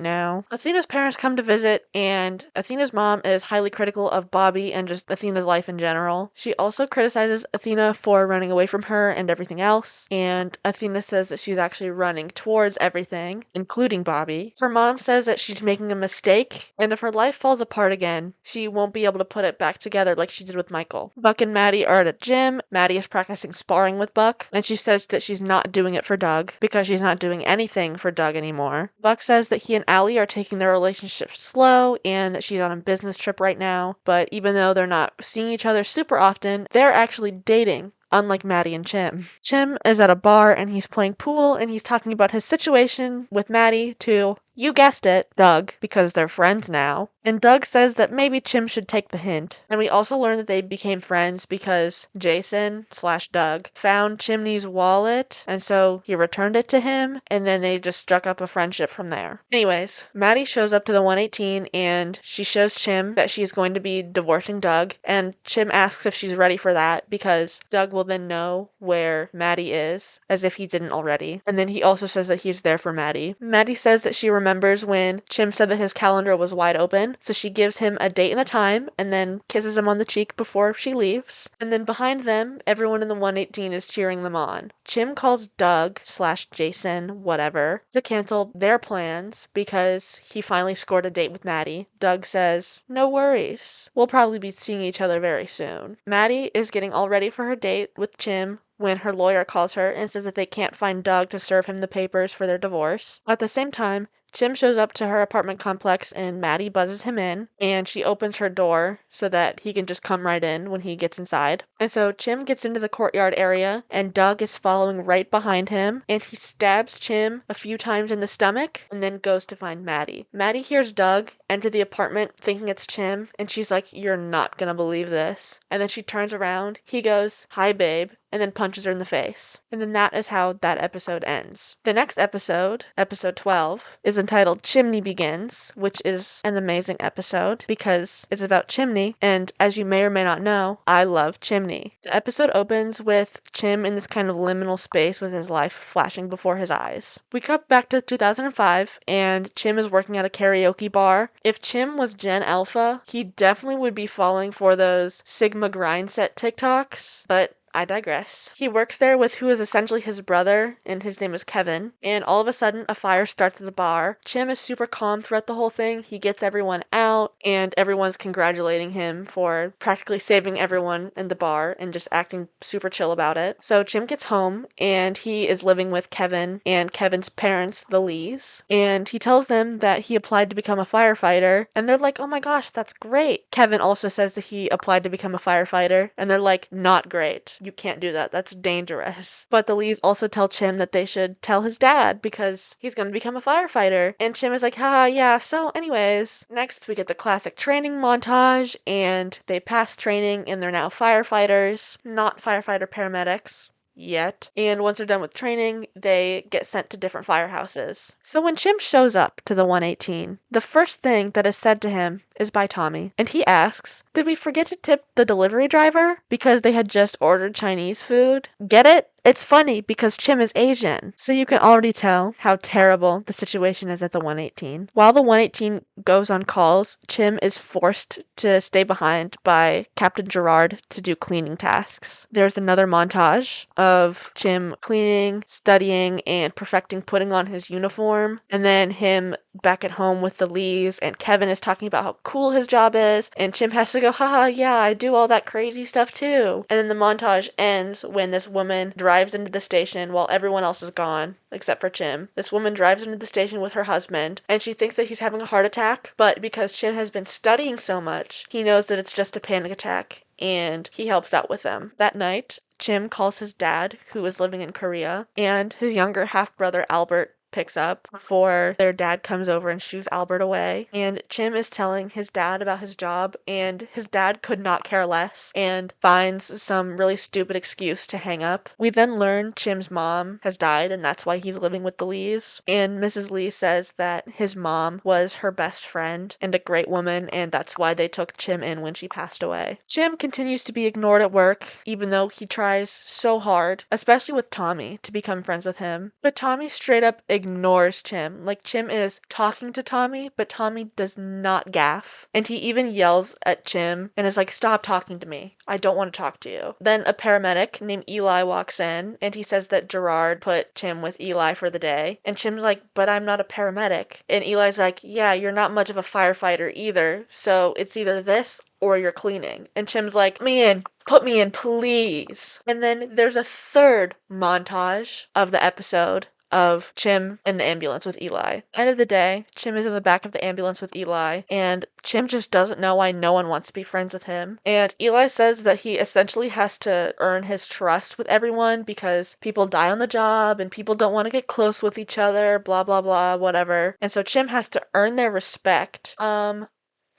now. Athena's parents come to visit, and Athena's mom is highly critical of Bobby and just Athena's life in general. She also criticizes Athena for running away from her and everything else, and Athena says that she's actually running towards everything, including Bobby. Her mom says that she's making a mistake, and if her life falls apart again, she won't be able to put it back together like she did with Michael. Buck and Maddie are at a gym. Maddie is practicing sparring with Buck, and she says that she's not doing it for Doug because she's not doing anything for Doug anymore. Buck says that he and Allie are taking their relationship slow and that she's on a business trip right now, but even though they're not seeing each other super often, they're actually dating. Unlike Maddie and Chim. Chim is at a bar and he's playing pool and he's talking about his situation with Maddie to, you guessed it, Doug, because they're friends now. And Doug says that maybe Chim should take the hint. And we also learn that they became friends because Jason/Doug found Chimney's wallet, and so he returned it to him, and then they just struck up a friendship from there. Anyways, Maddie shows up to the 118 and she shows Chim that she's going to be divorcing Doug, and Chim asks if she's ready for that because Doug will then know where Maddie is, as if he didn't already. And then he also says that he's there for Maddie. Maddie says that she remembers when Chim said that his calendar was wide open, so she gives him a date and a time, and then kisses him on the cheek before she leaves. And then behind them, everyone in the 118 is cheering them on. Chim calls Doug/Jason, whatever, to cancel their plans because he finally scored a date with Maddie. Doug says, no worries. We'll probably be seeing each other very soon. Maddie is getting all ready for her date with Chim when her lawyer calls her and says that they can't find Doug to serve him the papers for their divorce. At the same time, Chim shows up to her apartment complex and Maddie buzzes him in, and she opens her door so that he can just come right in when he gets inside. And so Chim gets into the courtyard area, and Doug is following right behind him, and he stabs Chim a few times in the stomach and then goes to find Maddie. Maddie hears Doug enter the apartment thinking it's Chim, and she's like, you're not gonna believe this. And then she turns around, he goes, hi babe, and then punches her in the face. And then that is how that episode ends. The next episode, episode 12, is entitled Chimney Begins, which is an amazing episode because it's about Chimney, and as you may or may not know, I love Chimney. The episode opens with Chim in this kind of liminal space with his life flashing before his eyes. We cut back to 2005, and Chim is working at a karaoke bar. If Chim was Gen Alpha, he definitely would be falling for those Sigma grind set TikToks, but I digress. He works there with who is essentially his brother, and his name is Kevin, and all of a sudden a fire starts at the bar. Chim is super calm throughout the whole thing. He gets everyone out, and everyone's congratulating him for practically saving everyone in the bar and just acting super chill about it. So Chim gets home, and he is living with Kevin and Kevin's parents, the Lees, and he tells them that he applied to become a firefighter, and they're like, oh my gosh, that's great. Kevin also says that he applied to become a firefighter, and they're like, not great. You can't do that. That's dangerous. But the Lees also tell Chim that they should tell his dad because he's going to become a firefighter. And Chim is like, haha, yeah. So anyways, next we get the classic training montage, and they pass training and they're now firefighters, not firefighter paramedics yet. And once they're done with training, they get sent to different firehouses. So when Chim shows up to the 118, the first thing that is said to him is by Tommy, and he asks, did we forget to tip the delivery driver because they had just ordered Chinese food? Get it? It's funny because Chim is Asian, so you can already tell how terrible the situation is at the 118. While the 118 goes on calls, Chim is forced to stay behind by Captain Gerard to do cleaning tasks. There's another montage of Chim cleaning, studying, and perfecting putting on his uniform, and then him back at home with the Lees, and Kevin is talking about how cool his job is, and Chim has to go, haha, yeah, I do all that crazy stuff too. And then the montage ends when this woman drives into the station while everyone else is gone, except for Chim. This woman drives into the station with her husband, and she thinks that he's having a heart attack, but because Chim has been studying so much, he knows that it's just a panic attack, and he helps out with them. That night, Chim calls his dad, who is living in Korea, and his younger half-brother Albert picks up before their dad comes over and shoos Albert away. And Chim is telling his dad about his job, and his dad could not care less and finds some really stupid excuse to hang up. We then learn Chim's mom has died, and that's why he's living with the Lees. And Mrs. Lee says that his mom was her best friend and a great woman, and that's why they took Chim in when she passed away. Chim continues to be ignored at work, even though he tries so hard, especially with Tommy, to become friends with him. But Tommy straight up ignores Chim. Like, Chim is talking to Tommy, but Tommy does not gaff. And he even yells at Chim and is like, stop talking to me. I don't want to talk to you. Then a paramedic named Eli walks in, and he says that Gerard put Chim with Eli for the day. And Chim's like, but I'm not a paramedic. And Eli's like, yeah, you're not much of a firefighter either, so it's either this or you're cleaning. And Chim's like, put me in, please. And then there's a third montage of the episode of Chim in the ambulance with Eli. End of the day, Chim is in the back of the ambulance with Eli, and Chim just doesn't know why no one wants to be friends with him. And Eli says that he essentially has to earn his trust with everyone because people die on the job and people don't want to get close with each other, blah, blah, blah, whatever. And so Chim has to earn their respect.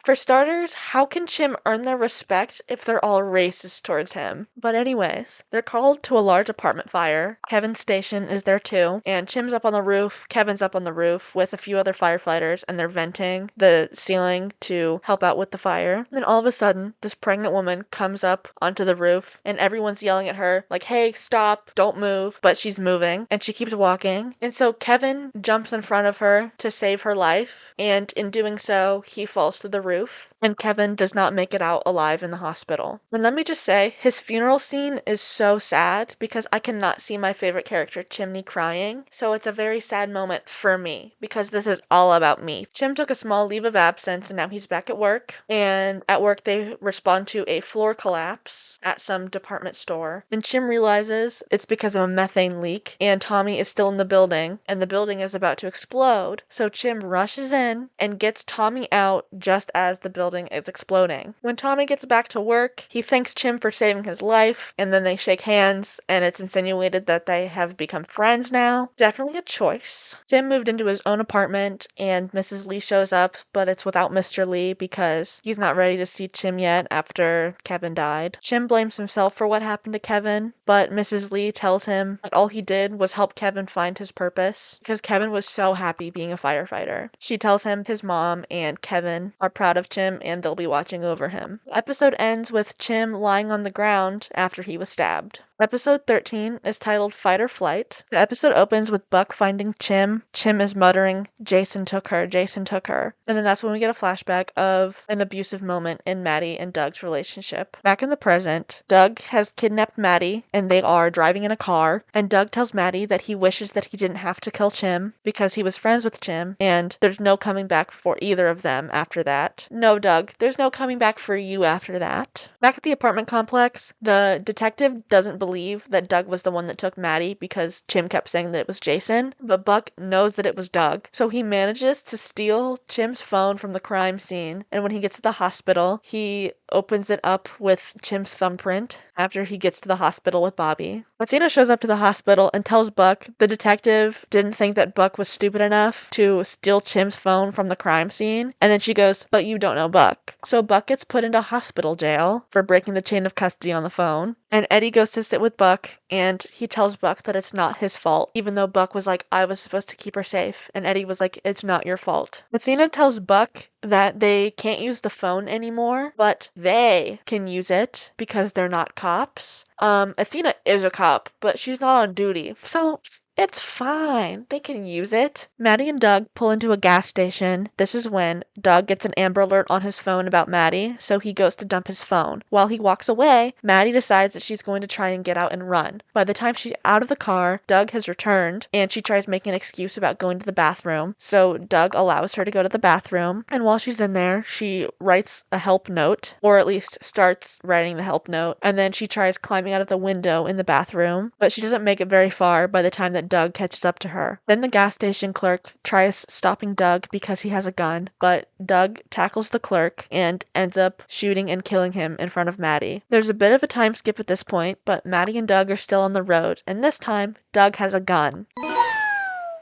For starters, how can Chim earn their respect if they're all racist towards him? But anyways, they're called to a large apartment fire. Kevin's station is there too, and Chim's up on the roof, Kevin's up on the roof with a few other firefighters, and they're venting the ceiling to help out with the fire. Then all of a sudden, this pregnant woman comes up onto the roof, and everyone's yelling at her, like, hey, stop, don't move, but she's moving, and she keeps walking. And so Kevin jumps in front of her to save her life, and in doing so, he falls to the roof, and Kevin does not make it out alive in the hospital. And let me just say, his funeral scene is so sad because I cannot see my favorite character, Chimney, crying. So it's a very sad moment for me because this is all about me. Chim took a small leave of absence and now he's back at work. And at work, they respond to a floor collapse at some department store. And Chim realizes it's because of a methane leak, and Tommy is still in the building, and the building is about to explode. So Chim rushes in and gets Tommy out just as the building is exploding. When Tommy gets back to work, he thanks Chim for saving his life, and then they shake hands, and it's insinuated that they have become friends now. Definitely a choice. Chim moved into his own apartment, and Mrs. Lee shows up, but it's without Mr. Lee because he's not ready to see Chim yet after Kevin died. Chim blames himself for what happened to Kevin, but Mrs. Lee tells him that all he did was help Kevin find his purpose because Kevin was so happy being a firefighter. She tells him his mom and Kevin are proud of Chim and they'll be watching over him. The episode ends with Chim lying on the ground after he was stabbed. Episode 13 is titled Fight or Flight. The episode opens with Buck finding Chim. Chim is muttering, Jason took her, Jason took her. And then that's when we get a flashback of an abusive moment in Maddie and Doug's relationship. Back in the present, Doug has kidnapped Maddie and they are driving in a car. And Doug tells Maddie that he wishes that he didn't have to kill Chim because he was friends with Chim and there's no coming back for either of them after that. No, Doug, there's no coming back for you after that. Back at the apartment complex, the detective doesn't believe that Doug was the one that took Maddie because Chim kept saying that it was Jason, but Buck knows that it was Doug. So he manages to steal Chim's phone from the crime scene, and when he gets to the hospital, he opens it up with Chim's thumbprint after he gets to the hospital with Bobby. Athena shows up to the hospital and tells Buck the detective didn't think that Buck was stupid enough to steal Chim's phone from the crime scene, and then she goes, but you don't know Buck. So Buck gets put into hospital jail for breaking the chain of custody on the phone, and Eddie goes to sit with Buck, and he tells Buck that it's not his fault, even though Buck was like, I was supposed to keep her safe, and Eddie was like, it's not your fault. Athena tells Buck that they can't use the phone anymore, but they can use it because they're not cops. Athena is a cop, but she's not on duty. So It's fine. They can use it. Maddie and Doug pull into a gas station. This is when Doug gets an Amber Alert on his phone about Maddie, so he goes to dump his phone. While he walks away, Maddie decides that she's going to try and get out and run. By the time she's out of the car, Doug has returned, and she tries making an excuse about going to the bathroom. So Doug allows her to go to the bathroom, and while she's in there, she writes a help note, or at least starts writing the help note, and then she tries climbing out of the window in the bathroom, but she doesn't make it very far by the time that Doug catches up to her. Then the gas station clerk tries stopping Doug because he has a gun, but Doug tackles the clerk and ends up shooting and killing him in front of Maddie. There's a bit of a time skip at this point, but Maddie and Doug are still on the road, and this time, Doug has a gun.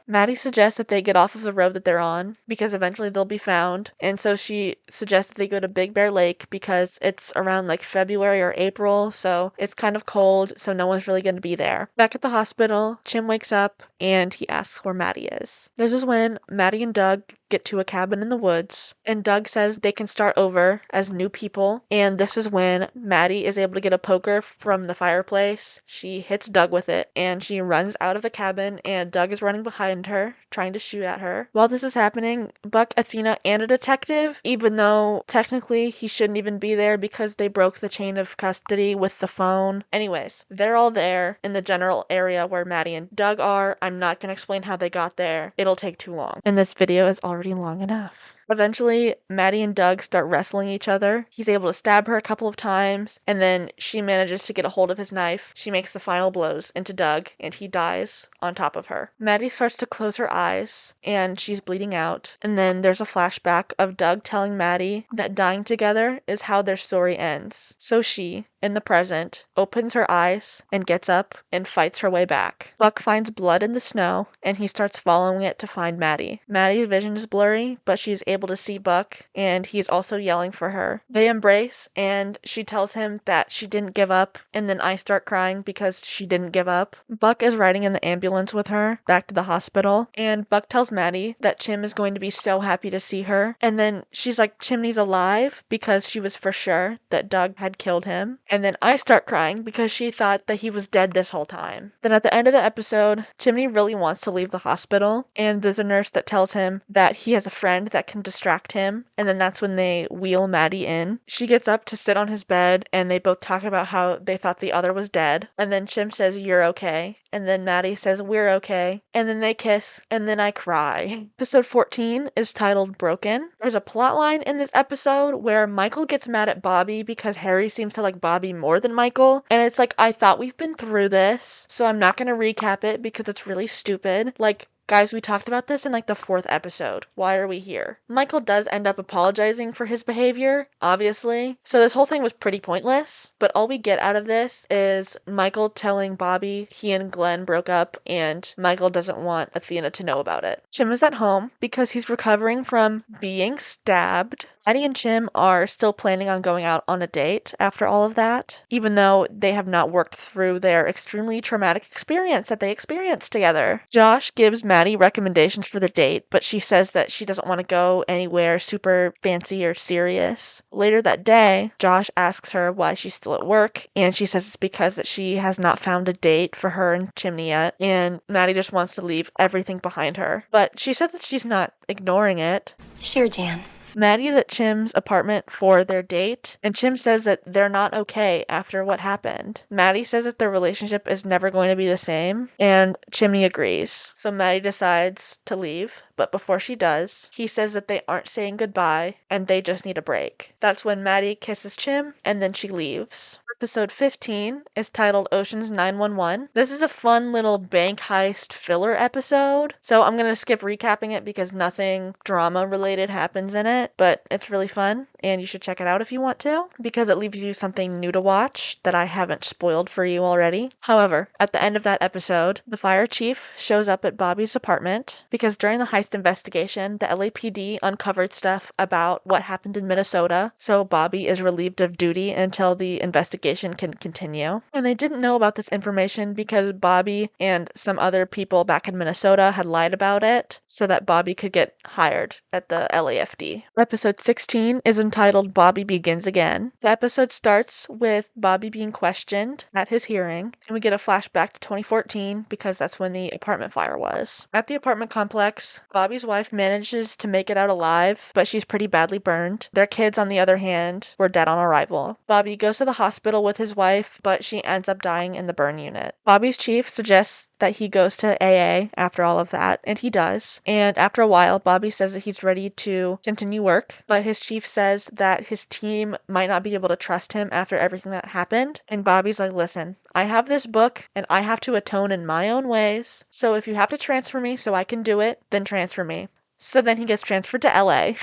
Maddie suggests that they get off of the road that they're on because eventually they'll be found. And so she suggests that they go to Big Bear Lake because it's around like February or April, so it's kind of cold, so no one's really going to be there. Back at the hospital, Chim wakes up and he asks where Maddie is. This is when Maddie and Doug get to a cabin in the woods, and Doug says they can start over as new people, and this is when Maddie is able to get a poker from the fireplace. She hits Doug with it, and she runs out of the cabin, and Doug is running behind her, trying to shoot at her. While this is happening, Buck, Athena, and a detective, even though technically he shouldn't even be there because they broke the chain of custody with the phone. Anyways, they're all there in the general area where Maddie and Doug are. I'm not going to explain how they got there. It'll take too long. And this video is already long enough. Eventually, Maddie and Doug start wrestling each other. He's able to stab her a couple of times, and then she manages to get a hold of his knife. She makes the final blows into Doug, and he dies on top of her. Maddie starts to close her eyes, and she's bleeding out. And then there's a flashback of Doug telling Maddie that dying together is how their story ends. So she, in the present, opens her eyes and gets up and fights her way back. Buck finds blood in the snow, and he starts following it to find Maddie. Maddie's vision is blurry, but she's able to see Buck, and he's also yelling for her. They embrace, and she tells him that she didn't give up, and then I start crying because she didn't give up. Buck is riding in the ambulance with her back to the hospital, and Buck tells Maddie that Chim is going to be so happy to see her, and then she's like, Chimney's alive, because she was for sure that Doug had killed him. And then I start crying because she thought that he was dead this whole time. Then at the end of the episode, Chimney really wants to leave the hospital, and there's a nurse that tells him that he has a friend that can distract him, and then that's when they wheel Maddie in. She gets up to sit on his bed, and they both talk about how they thought the other was dead, and then Chim says, "You're okay," and then Maddie says, "We're okay," and then they kiss, and then I cry. Episode 14 is titled Broken. There's a plotline in this episode where Michael gets mad at Bobby because Harry seems to like Bobby more than Michael, and it's like, I thought we've been through this, so I'm not gonna recap it because it's really stupid. Like, guys, we talked about this in like the 4th episode. Why are we here? Michael does end up apologizing for his behavior, obviously. So this whole thing was pretty pointless, but all we get out of this is Michael telling Bobby he and Glenn broke up and Michael doesn't want Athena to know about it. Chim is at home because he's recovering from being stabbed. Maddie and Chim are still planning on going out on a date after all of that, even though they have not worked through their extremely traumatic experience that they experienced together. Josh gives Maddie recommendations for the date, but she says that she doesn't want to go anywhere super fancy or serious. Later that day, Josh asks her why she's still at work, and she says it's because that she has not found a date for her and Chimney yet, and Maddie just wants to leave everything behind her. But she says that she's not ignoring it. Sure, Jan. Maddie's at Chim's apartment for their date, and Chim says that they're not okay after what happened. Maddie says that their relationship is never going to be the same, and Chimney agrees. So Maddie decides to leave, but before she does, he says that they aren't saying goodbye, and they just need a break. That's when Maddie kisses Chim, and then she leaves. Episode 15 is titled Ocean's 911. This is a fun little bank heist filler episode, so I'm going to skip recapping it because nothing drama related happens in it, but it's really fun, and you should check it out if you want to, because it leaves you something new to watch that I haven't spoiled for you already. However, at the end of that episode, the fire chief shows up at Bobby's apartment because during the heist investigation, the LAPD uncovered stuff about what happened in Minnesota, so Bobby is relieved of duty until the investigation investigation can continue. And they didn't know about this information because Bobby and some other people back in Minnesota had lied about it so that Bobby could get hired at the LAFD. Episode 16 is entitled Bobby Begins Again. The episode starts with Bobby being questioned at his hearing, and we get a flashback to 2014 because that's when the apartment fire was. At the apartment complex, Bobby's wife manages to make it out alive, but she's pretty badly burned. Their kids, on the other hand, were dead on arrival. Bobby goes to the hospital with his wife, but she ends up dying in the burn unit. Bobby's chief suggests that he goes to AA after all of that, and he does. And after a while, Bobby says that he's ready to continue work, but his chief says that his team might not be able to trust him after everything that happened. And Bobby's like, listen, I have this book and I have to atone in my own ways. So if you have to transfer me so I can do it, then transfer me. So then he gets transferred to LA.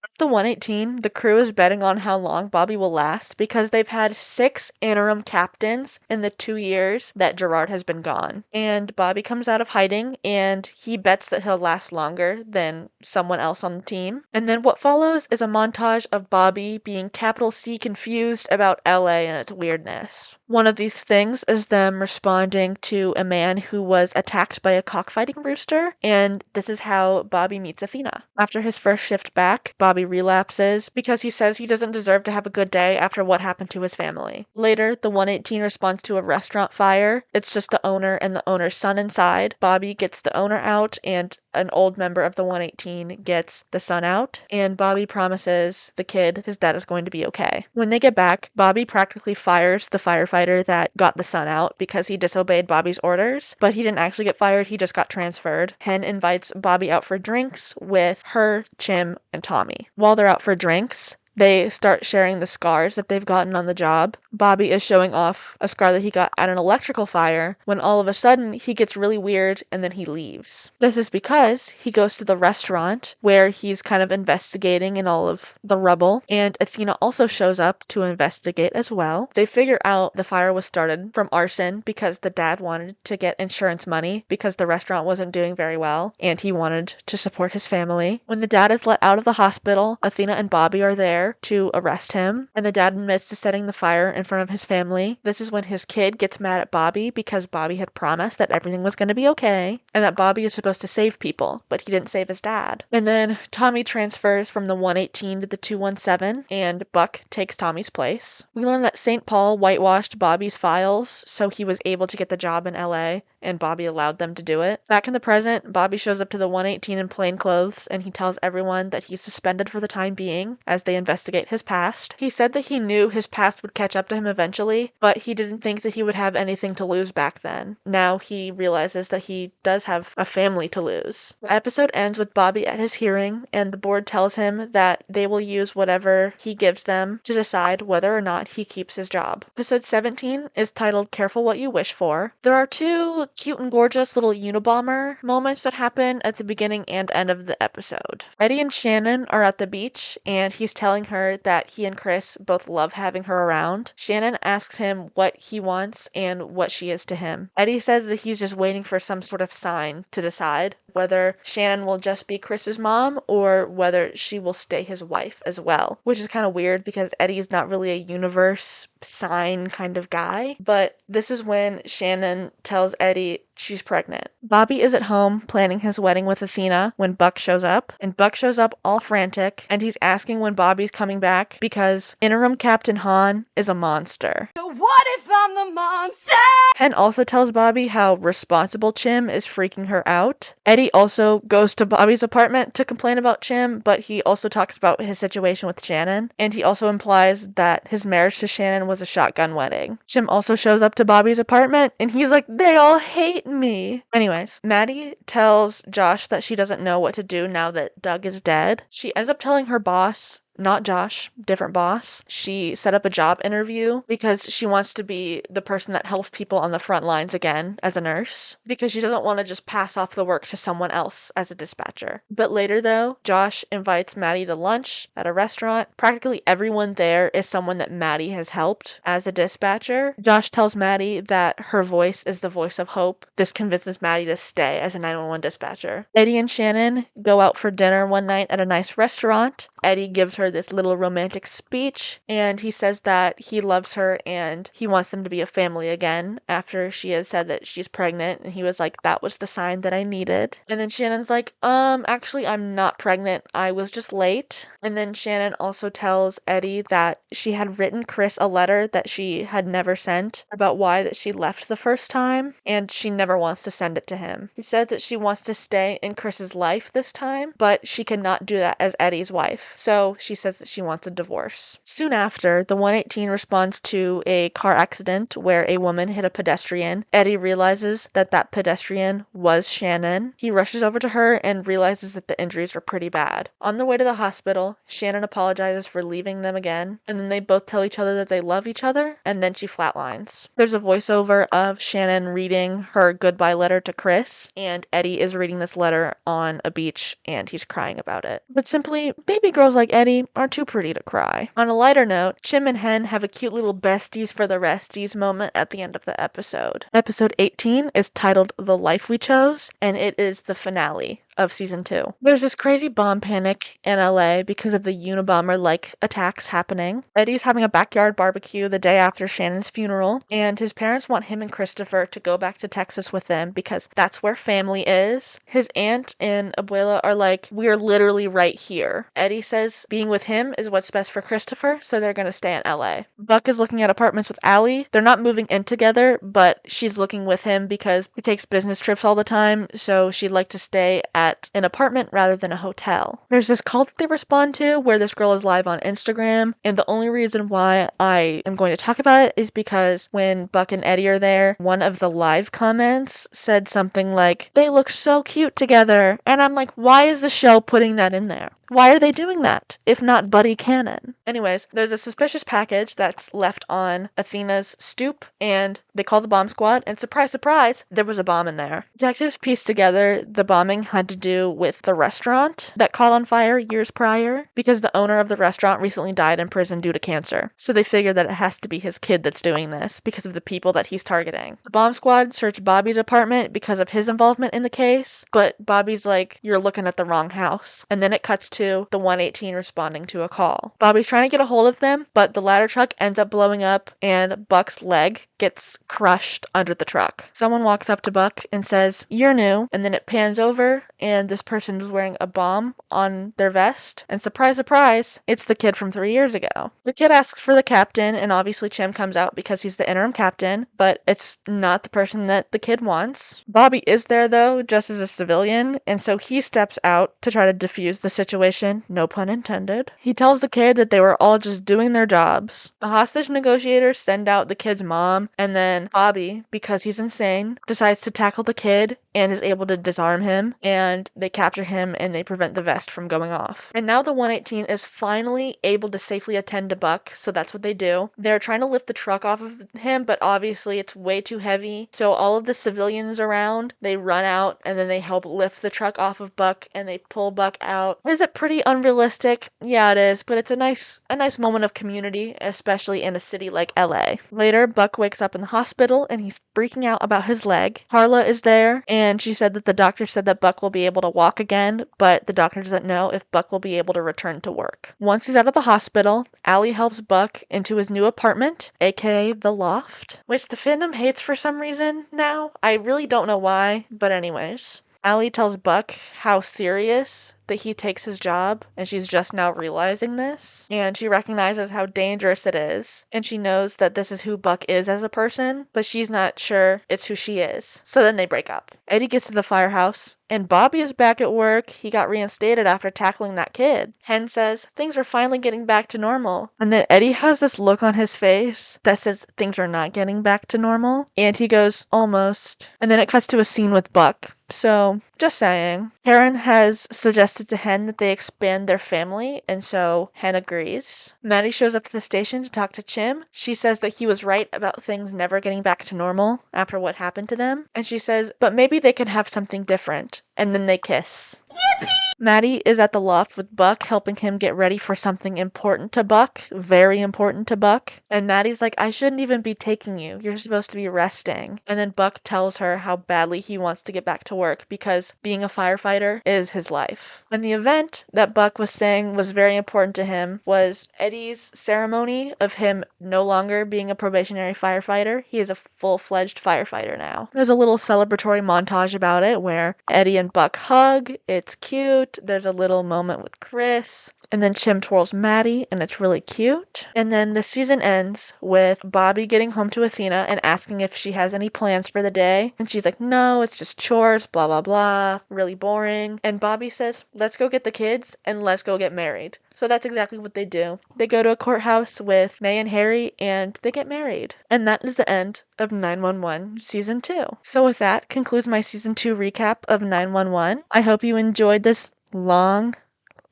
At the 118, the crew is betting on how long Bobby will last because they've had 6 interim captains in the 2 years that Gerard has been gone. And Bobby comes out of hiding and he bets that he'll last longer than someone else on the team. And then what follows is a montage of Bobby being capital C confused about LA and its weirdness. One of these things is them responding to a man who was attacked by a cockfighting rooster, and this is how Bobby meets Athena. After his first shift back, Bobby relapses because he says he doesn't deserve to have a good day after what happened to his family. Later, the 118 responds to a restaurant fire. It's just the owner and the owner's son inside. Bobby gets the owner out, and an old member of the 118 gets the son out, and Bobby promises the kid his dad is going to be okay. When they get back, Bobby practically fires the firefighter that got the son out because he disobeyed Bobby's orders, but he didn't actually get fired, he just got transferred. Hen invites Bobby out for drinks with her, Chim, and Tommy. While they're out for drinks, they start sharing the scars that they've gotten on the job. Bobby is showing off a scar that he got at an electrical fire when all of a sudden he gets really weird and then he leaves. This is because he goes to the restaurant where he's kind of investigating in all of the rubble, and Athena also shows up to investigate as well. They figure out the fire was started from arson because the dad wanted to get insurance money because the restaurant wasn't doing very well and he wanted to support his family. When the dad is let out of the hospital, Athena and Bobby are there to arrest him, and the dad admits to setting the fire in front of his family. This is when his kid gets mad at Bobby because Bobby had promised that everything was going to be okay and that Bobby is supposed to save people, but he didn't save his dad. And then Tommy transfers from the 118 to the 217, and Buck takes Tommy's place. We learn that St. Paul whitewashed Bobby's files so he was able to get the job in LA, and Bobby allowed them to do it. Back in the present, Bobby shows up to the 118 in plain clothes, and he tells everyone that he's suspended for the time being as they investigate his past. He said that he knew his past would catch up to him eventually, but he didn't think that he would have anything to lose back then. Now he realizes that he does have a family to lose. The episode ends with Bobby at his hearing, and the board tells him that they will use whatever he gives them to decide whether or not he keeps his job. Episode 17 is titled Careful What You Wish For. There are 2 cute and gorgeous little Unabomber moments that happen at the beginning and end of the episode. Eddie and Shannon are at the beach, and he's telling her that he and Chris both love having her around. Shannon asks him what he wants and what she is to him. Eddie says that he's just waiting for some sort of sign to decide whether Shannon will just be Chris's mom or whether she will stay his wife as well, which is kind of weird because Eddie's not really a universe sign kind of guy. But this is when Shannon tells Eddie she's pregnant. Bobby is at home planning his wedding with Athena when Buck shows up, and Buck shows up all frantic, and he's asking when Bobby's coming back because interim Captain Han is a monster. So what if I'm the monster? Hen also tells Bobby how responsible Chim is freaking her out. Eddie also goes to Bobby's apartment to complain about Chim, but he also talks about his situation with Shannon, and he also implies that his marriage to Shannon was a shotgun wedding. Chim also shows up to Bobby's apartment, and he's like, they all hate me. Anyways, Maddie tells Josh that she doesn't know what to do now that Doug is dead. She ends up telling her boss, not Josh, different boss. She set up a job interview because she wants to be the person that helps people on the front lines again as a nurse, because she doesn't want to just pass off the work to someone else as a dispatcher. But later though, Josh invites Maddie to lunch at a restaurant. Practically everyone there is someone that Maddie has helped as a dispatcher. Josh tells Maddie that her voice is the voice of hope. This convinces Maddie to stay as a 911 dispatcher. Eddie and Shannon go out for dinner one night at a nice restaurant. Eddie gives her her this little romantic speech, and he says that he loves her and he wants them to be a family again after she has said that she's pregnant, and he was like, that was the sign that I needed. And then Shannon's like, actually I'm not pregnant, I was just late. And then Shannon also tells Eddie that she had written Chris a letter that she had never sent about why that she left the first time, and she never wants to send it to him. She says that she wants to stay in Chris's life this time, but she cannot do that as Eddie's wife. So she says that she wants a divorce. Soon after, the 118 responds to a car accident where a woman hit a pedestrian. Eddie realizes that that pedestrian was Shannon. He rushes over to her and realizes that the injuries are pretty bad. On the way to the hospital, Shannon apologizes for leaving them again, and then they both tell each other that they love each other, and then she flatlines. There's a voiceover of Shannon reading her goodbye letter to Chris, and Eddie is reading this letter on a beach, and he's crying about it. But simply, baby girls like Eddie are too pretty to cry. On a lighter note, Chim and Hen have a cute little besties for the resties moment at the end of the episode. Episode 18 is titled The Life We Chose, and it is the finale of season 2. There's this crazy bomb panic in LA because of the Unabomber-like attacks happening. Eddie's having a backyard barbecue the day after Shannon's funeral, and his parents want him and Christopher to go back to Texas with them because that's where family is. His aunt and abuela are like, we're literally right here. Eddie says being with him is what's best for Christopher, so they're gonna stay in LA. Buck is looking at apartments with Allie. They're not moving in together, but she's looking with him because he takes business trips all the time, so she'd like to stay at an apartment rather than a hotel. There's this call that they respond to where this girl is live on Instagram, and the only reason why I am going to talk about it is because when Buck and Eddie are there, one of the live comments said something like, they look so cute together, and I'm like, why is the show putting that in there? Why are they doing that, if not buddy canon? Anyways, there's a suspicious package that's left on Athena's stoop, and they call the bomb squad, and surprise, surprise, there was a bomb in there. Detectives pieced together the bombing had to do with the restaurant that caught on fire years prior, because the owner of the restaurant recently died in prison due to cancer. So they figured that it has to be his kid that's doing this, because of the people that he's targeting. The bomb squad searched Bobby's apartment because of his involvement in the case, but Bobby's like, you're looking at the wrong house. And then it cuts to the 118 responding to a call. Bobby's trying to get a hold of them, but the ladder truck ends up blowing up and Buck's leg gets crushed under the truck. Someone walks up to Buck and says, you're new, and then it pans over and this person is wearing a bomb on their vest, and surprise, surprise, it's the kid from 3 years ago. The kid asks for the captain, and obviously Chim comes out because he's the interim captain, but it's not the person that the kid wants. Bobby is there though, just as a civilian, and so he steps out to try to defuse the situation. No pun intended. He tells the kid that they were all just doing their jobs. The hostage negotiators send out the kid's mom, and then Bobby, because he's insane, decides to tackle the kid and is able to disarm him, and they capture him and they prevent the vest from going off. And now the 118 is finally able to safely attend to Buck, so that's what they do. They're trying to lift the truck off of him, but obviously it's way too heavy, so all of the civilians around, they run out and then they help lift the truck off of Buck and they pull Buck out. Is it pretty unrealistic? Yeah, it is, but it's a nice moment of community, especially in a city like LA. Later, Buck wakes up in the hospital and he's freaking out about his leg. Carla is there, and she said that the doctor said that Buck will be able to walk again, but the doctor doesn't know if Buck will be able to return to work. Once he's out of the hospital, Allie helps Buck into his new apartment, aka the loft, which the fandom hates for some reason now. I really don't know why, but anyways. Allie tells Buck how serious that he takes his job, and she's just now realizing this. And she recognizes how dangerous it is, and she knows that this is who Buck is as a person, but she's not sure it's who she is. So then they break up. Eddie gets to the firehouse, and Bobby is back at work. He got reinstated after tackling that kid. Hen says, things are finally getting back to normal. And then Eddie has this look on his face that says things are not getting back to normal. And he goes, almost. And then it cuts to a scene with Buck. So, just saying. Karen has suggested to Hen that they expand their family, and so Hen agrees. Maddie shows up to the station to talk to Chim. She says that he was right about things never getting back to normal after what happened to them. And she says, but maybe they can have something different. And then they kiss. Yippee! Maddie is at the loft with Buck, helping him get ready for something important to Buck, very important to Buck. And Maddie's like, I shouldn't even be taking you. You're supposed to be resting. And then Buck tells her how badly he wants to get back to work because being a firefighter is his life. And the event that Buck was saying was very important to him was Eddie's ceremony of him no longer being a probationary firefighter. He is a full-fledged firefighter now. There's a little celebratory montage about it where Eddie and Buck hug. It's cute. There's a little moment with Chris. And then Chim twirls Maddie, and it's really cute. And then the season ends with Bobby getting home to Athena and asking if she has any plans for the day. And she's like, no, it's just chores, blah, blah, blah. Really boring. And Bobby says, let's go get the kids and let's go get married. So that's exactly what they do. They go to a courthouse with May and Harry and they get married. And that is the end of 911 Season 2. So with that concludes my Season 2 recap of 911. I hope you enjoyed this long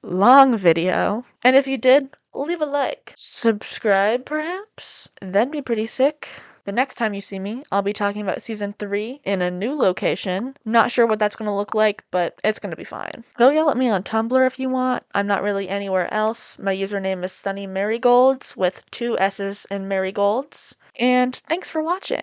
video. And if you did, leave a like. Subscribe, perhaps? That'd be pretty sick. The next time you see me, I'll be talking about Season 3 in a new location. Not sure what that's going to look like, but it's going to be fine. Go yell at me on Tumblr if you want. I'm not really anywhere else. My username is Sunny Marigolds with 2 S's and marigolds. And thanks for watching.